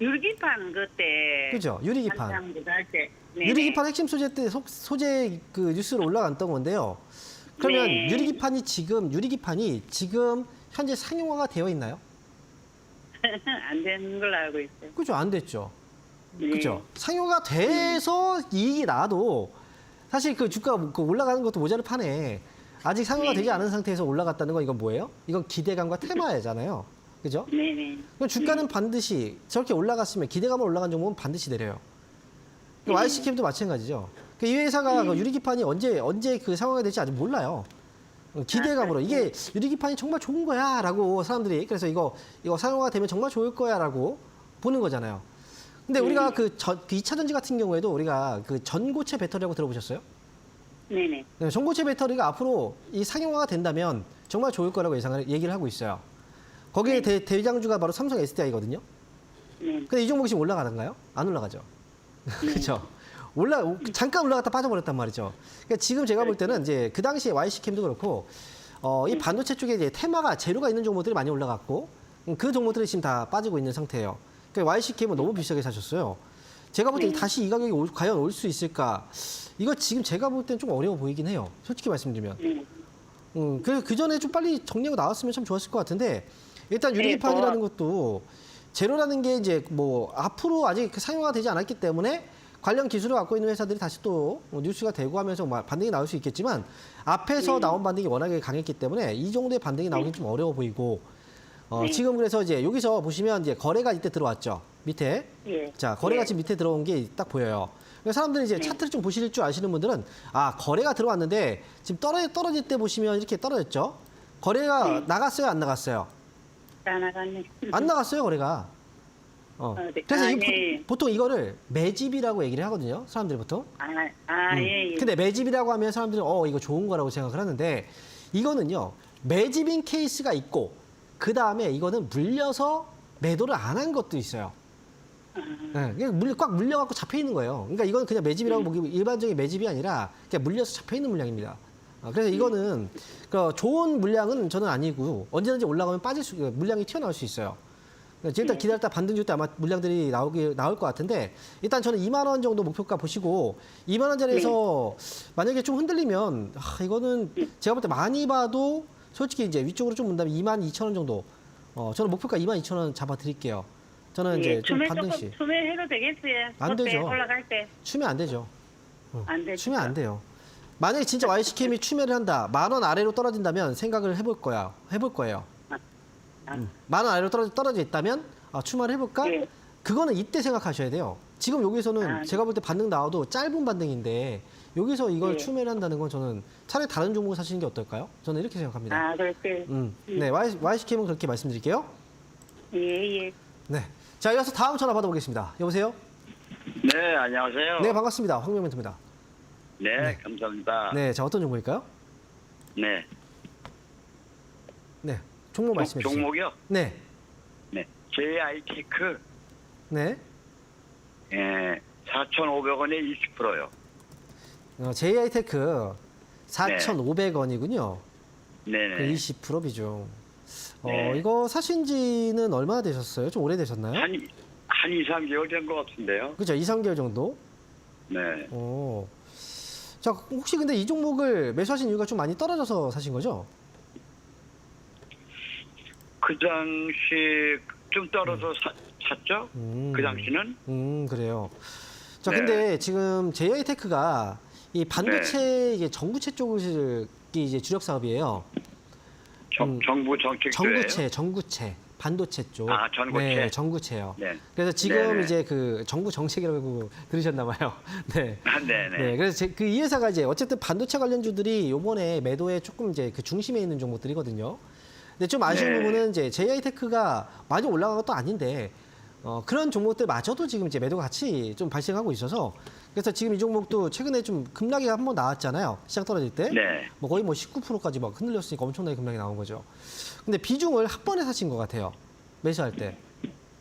유리기판 그때. 그죠? 유리기판. 한창 할 때. 네네. 유리기판 핵심 소재 때 소재 그 뉴스로 올라갔던 건데요. 그러면 네. 유리기판이 지금 현재 상용화가 되어 있나요? 안 되는 걸로 알고 있어요. 그죠? 안 됐죠. 네. 그죠? 상용화가 돼서 이익이 나도 사실 그 주가 그 올라가는 것도 모자를 파네. 아직 상용화 되지 않은 상태에서 올라갔다는 건 이건 뭐예요? 이건 기대감과 테마잖아요. 그죠? 네네. 그럼 주가는 반드시 저렇게 올라갔으면 기대감을 올라간 종목은 반드시 내려요. YCK도 마찬가지죠. 이 회사가 그 유리기판이 언제 그 상황이 될지 아직 몰라요. 기대감으로 이게 유리기판이 정말 좋은 거야라고 사람들이 그래서 이거 상용화가 되면 정말 좋을 거야라고 보는 거잖아요. 근데 우리가 그 2차 전지 같은 경우에도 우리가 그 전고체 배터리라고 들어보셨어요? 네네. 네, 전고체 배터리가 앞으로 이 상용화가 된다면 정말 좋을 거라고 얘기를 하고 있어요. 거기에 대장주가 바로 삼성 SDI거든요. 네. 근데 이 종목이 지금 올라가는가요? 안 올라가죠. 그렇죠. 잠깐 올라갔다 빠져버렸단 말이죠. 그러니까 지금 제가 볼 때는 이제 그 당시에 YCK도 그렇고 이 반도체 쪽에 이제 테마가 재료가 있는 종목들이 많이 올라갔고 그 종목들이 지금 다 빠지고 있는 상태예요. 그러니까 YCK는 너무 비싸게 사셨어요. 제가 볼 때 다시 이 가격이 과연 올 수 있을까? 이거 지금 제가 볼 때는 좀 어려워 보이긴 해요. 솔직히 말씀드리면. 그 전에 좀 빨리 정리하고 나왔으면 참 좋았을 것 같은데 일단 유리기판이라는 것도 재료라는 게 이제 뭐 앞으로 아직 상용화가 되지 않았기 때문에 관련 기술을 갖고 있는 회사들이 다시 또 뉴스가 되고 하면서 반등이 나올 수 있겠지만 앞에서 나온 반등이 워낙에 강했기 때문에 이 정도의 반등이 나오긴 좀 어려워 보이고 지금 그래서 이제 여기서 보시면 이제 거래가 이때 들어왔죠. 밑에. 자, 거래가 지금 밑에 들어온 게 딱 보여요. 그래서 사람들이 이제 차트를 좀 보실 줄 아시는 분들은 거래가 들어왔는데 지금 떨어질 때 보시면 이렇게 떨어졌죠. 거래가 나갔어요, 안 나갔어요? 다 나갔네. 안 나갔어요, 거래가. 네. 그래서 예. 보통 이거를 매집이라고 얘기를 하거든요. 사람들이 보통. 예. 근데 매집이라고 하면 사람들은 이거 좋은 거라고 생각을 하는데 이거는요. 매집인 케이스가 있고 그 다음에 이거는 물려서 매도를 안 한 것도 있어요. 네, 꽉 물려갖고 잡혀 있는 거예요. 그러니까 이건 그냥 매집이라고 보기 일반적인 매집이 아니라 그냥 물려서 잡혀 있는 물량입니다. 그래서 이거는 좋은 물량은 저는 아니고 언제든지 올라가면 물량이 튀어나올 수 있어요. 일단 기다렸다 반등 줄 때 아마 물량들이 나올 것 같은데 일단 저는 2만 원 정도 목표가 보시고 2만 원짜리에서 만약에 좀 흔들리면 이거는 제가 볼 때 많이 봐도 솔직히 이제 위쪽으로 좀 본다면 22,000원 정도 저는 목표가 22,000원 잡아드릴게요. 저는 이제 좀 반등시. 추매해도 되겠어요? 안 되죠. 올라갈 때. 추면 안 되죠. 안 되죠. 추면 안 돼요. 만약에 진짜 YCK이 추매를 한다. 10,000원 아래로 떨어진다면 생각을 해볼 거예요. 10,000원 아래로 떨어져 있다면 추마를 해볼까? 그거는 이때 생각하셔야 돼요. 지금 여기서는 제가 볼 때 반등 나와도 짧은 반등인데 여기서 이걸 추매를 한다는 건 저는 차라리 다른 종목을 사시는 게 어떨까요? 저는 이렇게 생각합니다. 그렇게. 네, YCK는 그렇게 말씀드릴게요. 예. 네. 자, 이어서 다음 전화 받아보겠습니다. 여보세요? 네, 안녕하세요. 네, 반갑습니다. 황명민입니다. 네, 감사합니다. 네, 자, 어떤 종목일까요? 네. 네, 종목 말씀해 주세요. 종목이요? 네. 네. JI테크, 네. 4,500원에 20%요. JI테크 4,500원이군요. 네네. 그 20% 비중. 네. 이거 사신 지는 얼마나 되셨어요? 좀 오래되셨나요? 한 2, 3개월 된 것 같은데요. 그죠? 2, 3개월 정도? 네. 자, 혹시 근데 이 종목을 매수하신 이유가 좀 많이 떨어져서 사신 거죠? 그 당시 좀 떨어져 샀죠? 그 당시는? 그래요. 자, 네. 근데 지금 JI테크가 이 반도체 이게 전구체 쪽이 이제 주력 사업이에요. 정부 정책도예요? 전구체, 반도체 쪽. 아, 전구체? 네, 전구체요. 네. 그래서 지금 네네. 이제 그 정부 정책이라고 들으셨나 봐요. 네. 아, 네네. 네, 그래서 그 이 회사가 이제 어쨌든 반도체 관련주들이 요번에 매도에 조금 이제 그 중심에 있는 종목들이거든요. 근데 좀 아쉬운 네. 부분은 이제 JI테크가 많이 올라간 것도 아닌데 그런 종목들마저도 지금 이제 매도 같이 좀 발생하고 있어서 그래서 지금 이 종목도 최근에 좀 급락이 한번 나왔잖아요. 시장 떨어질 때. 네. 뭐 거의 뭐 19%까지 막 흔들렸으니까 엄청나게 급락이 나온 거죠. 근데 비중을 한 번에 사신 것 같아요. 매수할 때.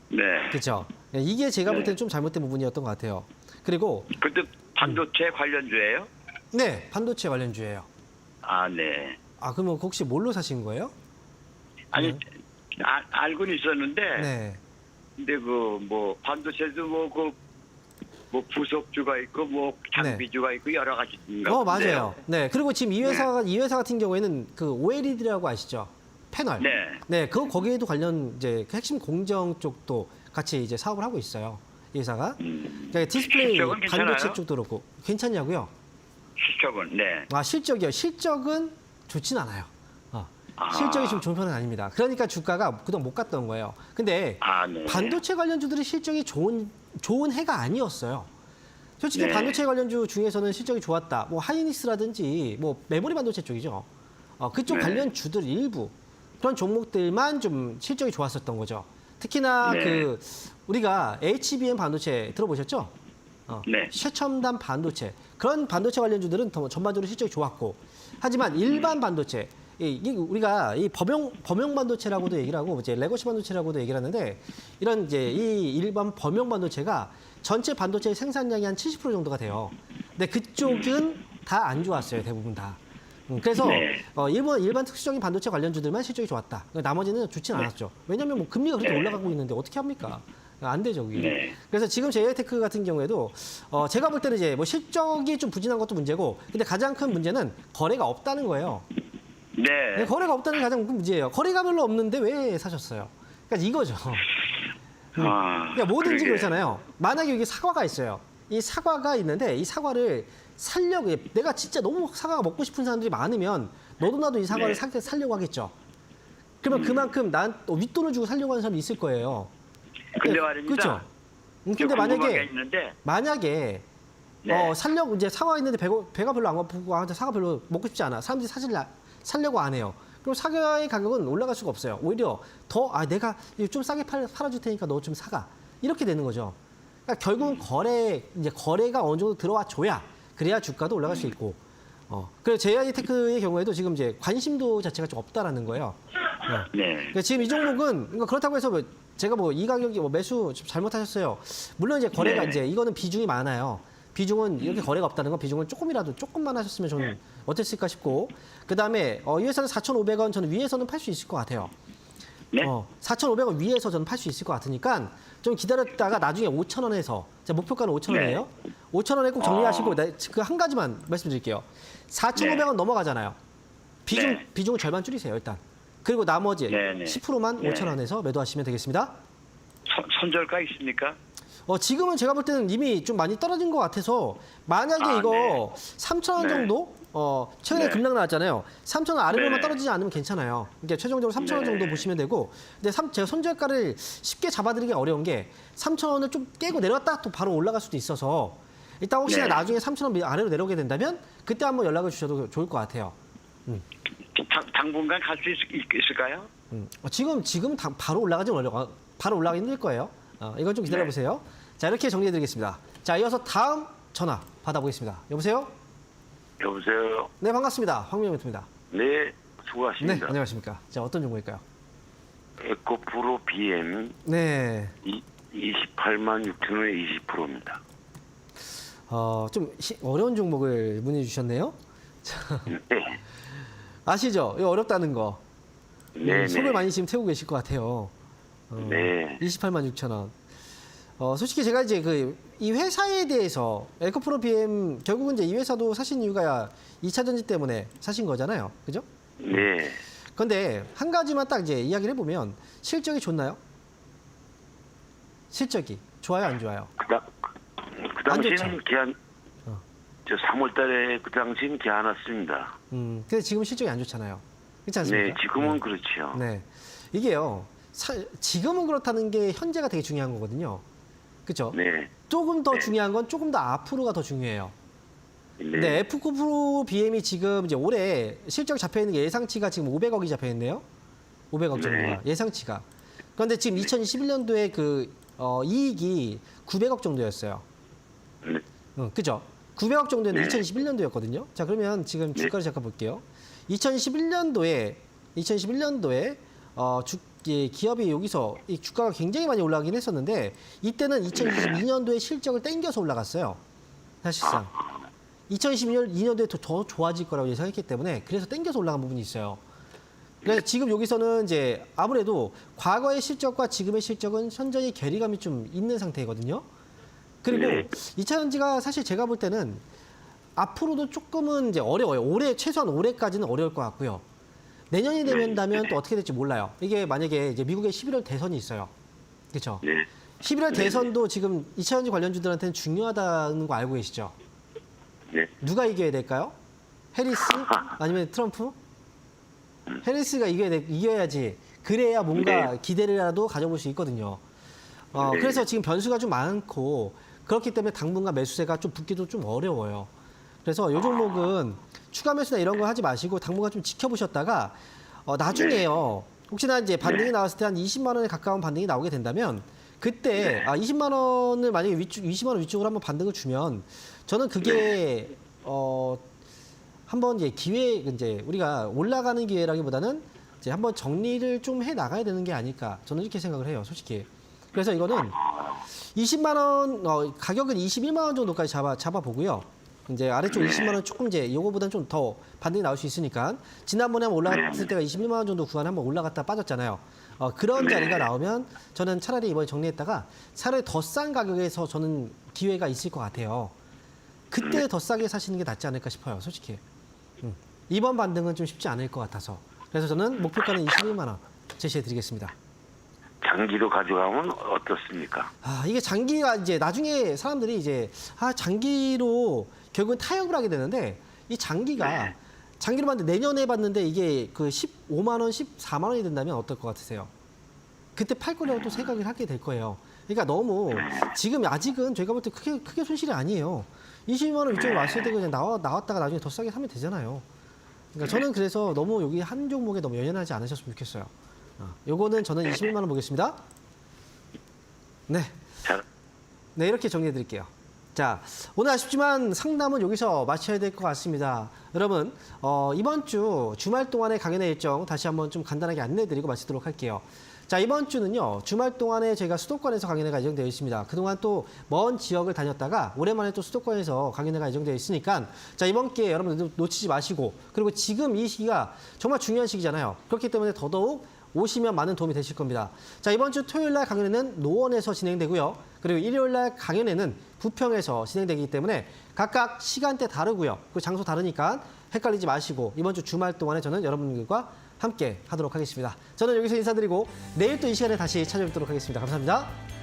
네. 그렇죠? 이게 제가 볼 네. 때는 좀 잘못된 부분이었던 것 같아요. 그리고 근데 반도체 관련주예요? 네, 반도체 관련주예요. 아, 네. 아, 그러면 혹시 뭘로 사신 거예요? 아니, 네. 알고는 있었는데, 네. 근데 그 뭐 반도체도 뭐 부속주가 있고 뭐 장비주가 있고 여러 가지 있는가 맞아요. 네. 그리고 지금 이 회사 같은 경우에는 그 OLED라고 아시죠? 패널. 네. 네, 거기에도 관련 이제 그 핵심 공정 쪽도 같이 이제 사업을 하고 있어요. 이 회사가. 그러니까 디스플레이 실적은 괜찮아요? 반도체 쪽도 그렇고 괜찮냐고요? 실적은 네. 아, 실적이요. 실적은 좋진 않아요. 아. 실적이 좀 좋은 편은 아닙니다. 그러니까 주가가 그동안 못 갔던 거예요. 근데 아, 네. 반도체 관련주들이 실적이 좋은 해가 아니었어요. 솔직히 네. 반도체 관련주 중에서는 실적이 좋았다. 뭐 하이닉스라든지 뭐 메모리 반도체 쪽이죠. 그쪽 네. 관련 주들 일부 그런 종목들만 좀 실적이 좋았었던 거죠. 특히나 네. 그 우리가 HBM 반도체 들어보셨죠? 네. 최첨단 반도체 그런 반도체 관련주들은 더 전반적으로 실적이 좋았고 하지만 일반 반도체 이게 우리가 이 범용 반도체라고도 얘기를 하고 이제 레거시 반도체라고도 얘기를 하는데 이런 이제 이 일반 범용 반도체가 전체 반도체 생산량이 한 70% 정도가 돼요. 근데 그쪽은 다 안 좋았어요, 대부분 다. 그래서 네. 일반 특수적인 반도체 관련주들만 실적이 좋았다. 나머지는 좋지는 않았죠. 왜냐하면 뭐 금리가 그렇게 네. 올라가고 있는데 어떻게 합니까? 안 되죠, 그게. 네. 그래서 지금 JI테크 같은 경우에도 제가 볼 때는 이제 뭐 실적이 좀 부진한 것도 문제고, 근데 가장 큰 문제는 거래가 없다는 거예요. 네. 거래가 없다는 게 가장 큰 문제예요. 거래가 별로 없는데 왜 사셨어요? 그러니까 이거죠. 아, 그러니까 뭐든지 그러게. 그렇잖아요. 만약에 여기 사과가 있어요. 이 사과가 있는데 이 사과를 살려고 내가 진짜 너무 사과가 먹고 싶은 사람들이 많으면 너도 나도 이 사과를 네. 살려고 하겠죠. 그러면 그만큼 난 또 윗돈을 주고 살려고 하는 사람이 있을 거예요. 근데 네, 말입니다. 그렇죠. 근데 좀 궁금한 게 만약에 있는데 네. 살려고 이제 사과 있는데 배가 별로 안 고프고 사과 별로 먹고 싶지 않아. 사람들이 살려고 안 해요. 그럼 사과의 가격은 올라갈 수가 없어요. 오히려 더 내가 이거 좀 싸게 팔아줄 테니까 너 좀 사가. 이렇게 되는 거죠. 그러니까 결국은 거래가 어느 정도 들어와 줘야 그래야 주가도 올라갈 수 있고. 그래서 JI테크의 경우에도 지금 이제 관심도 자체가 좀 없다라는 거예요. 네. 그러니까 지금 이 종목은 그러니까 그렇다고 해서 제가 이 가격이 매수 좀 잘못하셨어요. 물론 이제 거래가 네. 이제 이거는 비중이 많아요. 비중은 이렇게 거래가 없다는 건 비중을 조금만 하셨으면 저는 어땠을까 싶고 그다음에 이 회사는 4,500원 저는 위에서는 팔 수 있을 것 같아요. 네. 4,500원 위에서 저는 팔 수 있을 것 같으니까 좀 기다렸다가 나중에 5,000원에서 제 목표가는 5,000원이에요. 5,000원에 꼭 정리하시고 그 한 가지만 말씀드릴게요. 4,500원 넘어가잖아요. 비중을 절반 줄이세요, 일단. 그리고 나머지 10%만 5,000원에서 매도하시면 되겠습니다. 손절가 있습니까? 지금은 제가 볼 때는 이미 좀 많이 떨어진 것 같아서 만약에 이거 3,000원 정도 최근에 급락 나왔잖아요. 3,000원 아래로만 떨어지지 않으면 괜찮아요. 그러니까 최종적으로 3,000원 정도 보시면 되고 근데 제가 손절가를 쉽게 잡아드리기 어려운 게 3,000원을 좀 깨고 내려왔다 또 바로 올라갈 수도 있어서 일단 혹시나 나중에 3,000원 아래로 내려오게 된다면 그때 한번 연락을 주셔도 좋을 것 같아요. 당분간 갈 수 있을까요? 지금 바로 올라가긴 바로 올라가기 힘들 거예요. 이건 좀 기다려보세요. 자, 이렇게 정리해드리겠습니다. 자, 이어서 다음 전화 받아보겠습니다. 여보세요? 여보세요. 네, 반갑습니다. 황명입니다. 네, 네, 수고하십니다. 안녕하십니까. 자, 어떤 종목일까요? 에코프로 BM 네. 28만 6천 원에 20%입니다. 좀 어려운 종목을 문의 주셨네요. 네. 아시죠? 이거 어렵다는 거. 네. 속을 많이 지금 태우고 계실 것 같아요. 네. 28만 6천 원. 솔직히 제가 이제 이 회사에 대해서 에코프로 BM 결국은 이제 이 회사도 사신 이유가 2차 전지 때문에 사신 거잖아요. 그죠? 네. 그런데 한 가지만 딱 이제 이야기를 해보면 실적이 좋나요? 실적이 좋아요, 안 좋아요? 그 안 당시는 좋죠. 기한, 저 3월달에 그 당시는 기한 왔습니다. 근데 지금 실적이 안 좋잖아요. 그렇지 네, 않습니까? 지금은 그렇죠. 네. 이게요. 지금은 그렇다는 게 현재가 되게 중요한 거거든요. 그렇죠? 네. 조금 더 네. 중요한 건 조금 더 앞으로가 더 중요해요. 네. 네, F9 BM이 지금 이제 올해 실적 잡혀 있는 게 예상치가 지금 500억이 잡혀 있네요. 500억 정도가 네. 예상치가. 그런데 지금 2021년도에 이익이 900억 정도였어요. 네. 그죠? 900억 정도였는데 네. 2021년도였거든요. 자, 그러면 지금 네. 주가를 잠깐 볼게요. 2011년도에 기업이 여기서 이 주가가 굉장히 많이 올라가긴 했었는데 이때는 2022년도에 실적을 땡겨서 올라갔어요. 사실상 2022년도에 더 좋아질 거라고 예상했기 때문에 그래서 땡겨서 올라간 부분이 있어요. 그래서 지금 여기서는 이제 아무래도 과거의 실적과 지금의 실적은 현저히 괴리감이 좀 있는 상태거든요. 그리고 네. 2차 전지가 사실 제가 볼 때는 앞으로도 조금은 이제 어려워요. 최소한 올해까지는 어려울 것 같고요. 내년이 되면 또 어떻게 될지 몰라요. 이게 만약에 이제 미국의 11월 대선이 있어요. 그렇죠? 네. 11월 대선도 지금 2차 전지 관련주들한테는 중요하다는 거 알고 계시죠? 네. 누가 이겨야 될까요? 해리스? 아니면 트럼프? 해리스가 이겨야지. 그래야 뭔가 네. 기대를라도 가져볼 수 있거든요. 네. 그래서 지금 변수가 좀 많고 그렇기 때문에 당분간 매수세가 좀 붙기도 좀 어려워요. 그래서 이 종목은 추가 매수나 이런 거 하지 마시고 당분간 좀 지켜보셨다가 나중에요. 혹시나 이제 반등이 나왔을 때 한 20만 원에 가까운 반등이 나오게 된다면 그때 20만 원을 만약에 20만 원 위쪽으로 한번 반등을 주면 저는 그게 한번 이제 우리가 올라가는 기회라기보다는 이제 한번 정리를 좀 해 나가야 되는 게 아닐까 저는 이렇게 생각을 해요, 솔직히. 그래서 이거는 20만 원 가격은 21만 원 정도까지 잡아 보고요. 이제 아래쪽 20만 원 조금 이제 요거보다는 좀 더 반등이 나올 수 있으니까 지난번에 한번 올라갔을 때가 21만 원 정도 구간 한번 올라갔다 빠졌잖아요. 그런 자리가 나오면 저는 차라리 이번에 정리했다가 차라리 더 싼 가격에서 저는 기회가 있을 것 같아요. 그때 더 싸게 사시는 게 낫지 않을까 싶어요, 솔직히. 이번 반등은 좀 쉽지 않을 것 같아서. 그래서 저는 목표가는 21만 원 제시해드리겠습니다. 장기로 가져가면 어떻습니까? 이게 장기가 이제 나중에 사람들이 이제 장기로 결국은 타협을 하게 되는데 이 장기가 장기로 봤는데 내년에 봤는데 이게 15만 원, 14만 원이 된다면 어떨 것 같으세요? 그때 팔 거라고 또 생각을 하게 될 거예요. 그러니까 너무 지금 아직은 저희가 볼 때 크게 손실이 아니에요. 20만 원 위쪽으로 왔을 때 그냥 나왔다가 나중에 더 싸게 사면 되잖아요. 그러니까 저는 그래서 너무 여기 한 종목에 너무 연연하지 않으셨으면 좋겠어요. 요거는 저는 21만 원 보겠습니다. 네. 자, 네, 이렇게 정리해 드릴게요. 자, 오늘 아쉽지만 상담은 여기서 마쳐야 될 것 같습니다. 여러분, 이번 주 주말 동안의 강연의 일정 다시 한번 좀 간단하게 안내해 드리고 마치도록 할게요. 자, 이번 주는요, 주말 동안에 저희가 수도권에서 강연회가 예정되어 있습니다. 그동안 또 먼 지역을 다녔다가 오랜만에 또 수도권에서 강연회가 예정되어 있으니까 자, 이번 기회에 여러분들 놓치지 마시고 그리고 지금 이 시기가 정말 중요한 시기잖아요. 그렇기 때문에 더더욱 오시면 많은 도움이 되실 겁니다. 자, 이번 주 토요일 날 강연회는 노원에서 진행되고요. 그리고 일요일 날 강연회는 부평에서 진행되기 때문에 각각 시간대 다르고요. 그 장소 다르니까 헷갈리지 마시고 이번 주 주말 동안에 저는 여러분들과 함께 하도록 하겠습니다. 저는 여기서 인사드리고 내일 또 이 시간에 다시 찾아뵙도록 하겠습니다. 감사합니다.